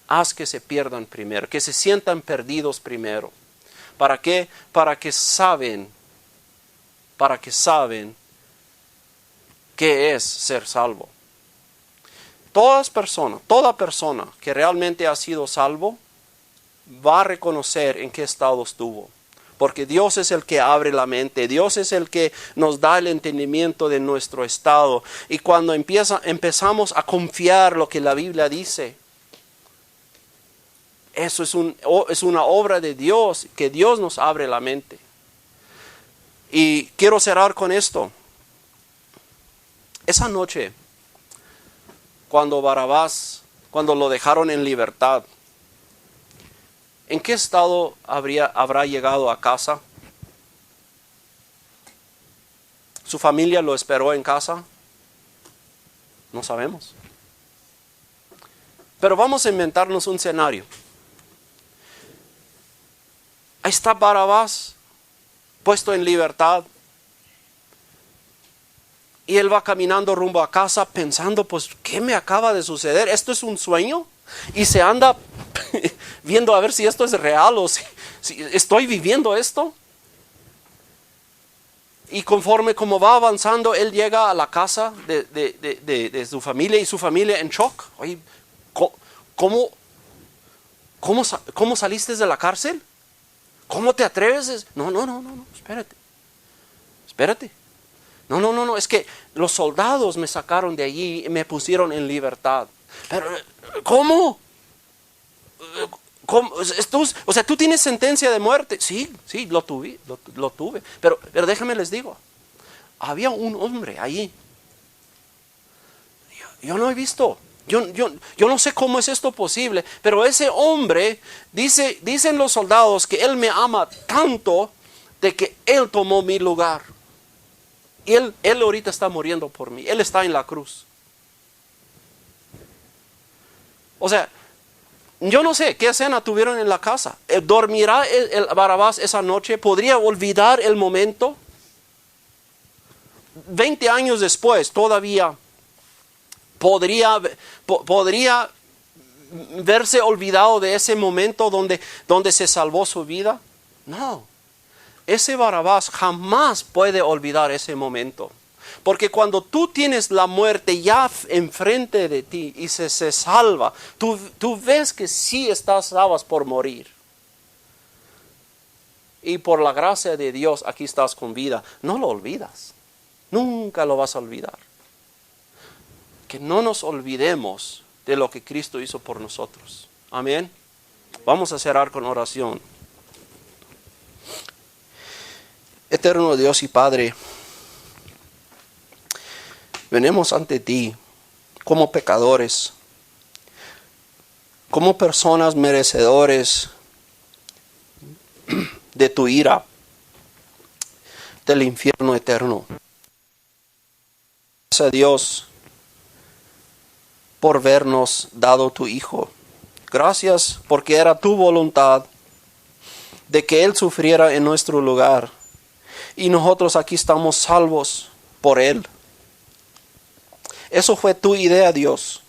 Speaker 1: Haz que se pierdan primero, que se sientan perdidos primero. ¿Para qué? Para que saben qué es ser salvo. Toda persona que realmente ha sido salvo va a reconocer en qué estado estuvo. Porque Dios es el que abre la mente, Dios es el que nos da el entendimiento de nuestro estado. Y cuando empezamos a confiar lo que la Biblia dice, eso es una obra de Dios, que Dios nos abre la mente. Y quiero cerrar con esto. Esa noche, cuando lo dejaron en libertad, ¿en qué estado habrá llegado a casa? ¿Su familia lo esperó en casa? No sabemos. Pero vamos a inventarnos un escenario. Ahí está Barrabás, puesto en libertad. Y él va caminando rumbo a casa pensando, pues, ¿qué me acaba de suceder? ¿Esto es un sueño? Y se anda viendo a ver si esto es real o si estoy viviendo esto. Y conforme como va avanzando, él llega a la casa de su familia y su familia en shock. Oye, ¿cómo saliste de la cárcel? ¿Cómo te atreves? No, espérate. No, es que los soldados me sacaron de allí y me pusieron en libertad. Pero, ¿cómo? O sea, ¿tú tienes sentencia de muerte? Sí, lo tuve. Pero déjame les digo, había un hombre allí. Yo no he visto. Yo no sé cómo es esto posible, pero ese hombre, dicen los soldados que él me ama tanto de que él tomó mi lugar. Y él ahorita está muriendo por mí. Él está en la cruz. O sea, yo no sé qué escena tuvieron en la casa. ¿Dormirá el Barrabás esa noche? ¿Podría olvidar el momento? 20 años después, todavía podría verse olvidado de ese momento donde se salvó su vida. No. Ese Barrabás jamás puede olvidar ese momento. Porque cuando tú tienes la muerte ya enfrente de ti y se salva, tú ves que sí estabas por morir. Y por la gracia de Dios aquí estás con vida. No lo olvidas. Nunca lo vas a olvidar. Que no nos olvidemos de lo que Cristo hizo por nosotros. Amén. Vamos a cerrar con oración. Eterno Dios y Padre, venimos ante ti como pecadores, como personas merecedores de tu ira, del infierno eterno. Gracias a Dios por vernos dado tu Hijo. Gracias porque era tu voluntad de que Él sufriera en nuestro lugar. Y nosotros aquí estamos salvos por Él. Eso fue tu idea, Dios,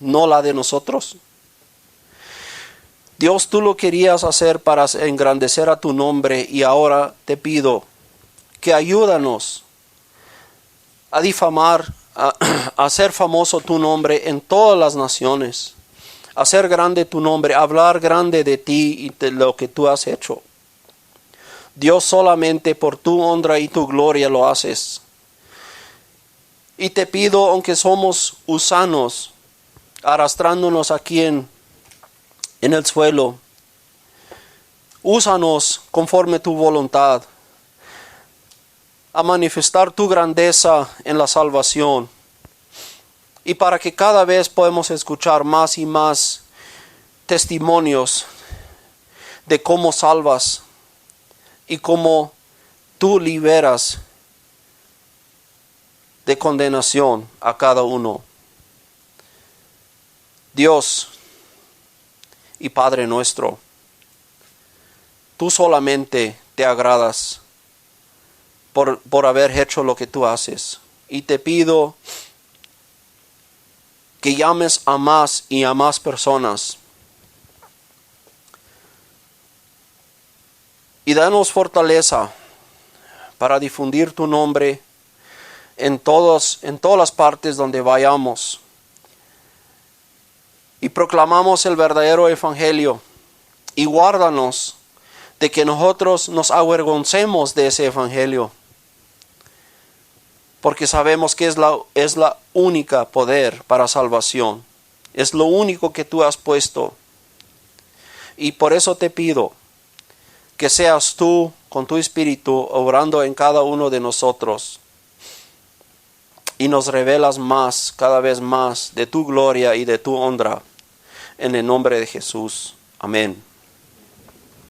Speaker 1: no la de nosotros. Dios, tú lo querías hacer para engrandecer a tu nombre y ahora te pido que ayúdanos a difamar, a hacer famoso tu nombre en todas las naciones, a hacer grande tu nombre, a hablar grande de ti y de lo que tú has hecho. Dios, solamente por tu honra y tu gloria lo haces. Y te pido, aunque somos gusanos, arrastrándonos aquí en el suelo, úsanos conforme tu voluntad, a manifestar tu grandeza en la salvación. Y para que cada vez podamos escuchar más y más testimonios de cómo salvas y cómo tú liberas de condenación a cada uno. Dios y Padre nuestro, tú solamente te agradas por haber hecho lo que tú haces. Y te pido que llames a más y a más personas. Y danos fortaleza para difundir tu nombre en todas las partes donde vayamos. Y proclamamos el verdadero evangelio. Y guárdanos de que nosotros nos avergoncemos de ese evangelio. Porque sabemos que es la única poder para salvación. Es lo único que tú has puesto. Y por eso te pido que seas tú con tu Espíritu obrando en cada uno de nosotros. Y nos revelas más, cada vez más, de tu gloria y de tu honra. En el nombre de Jesús. Amén.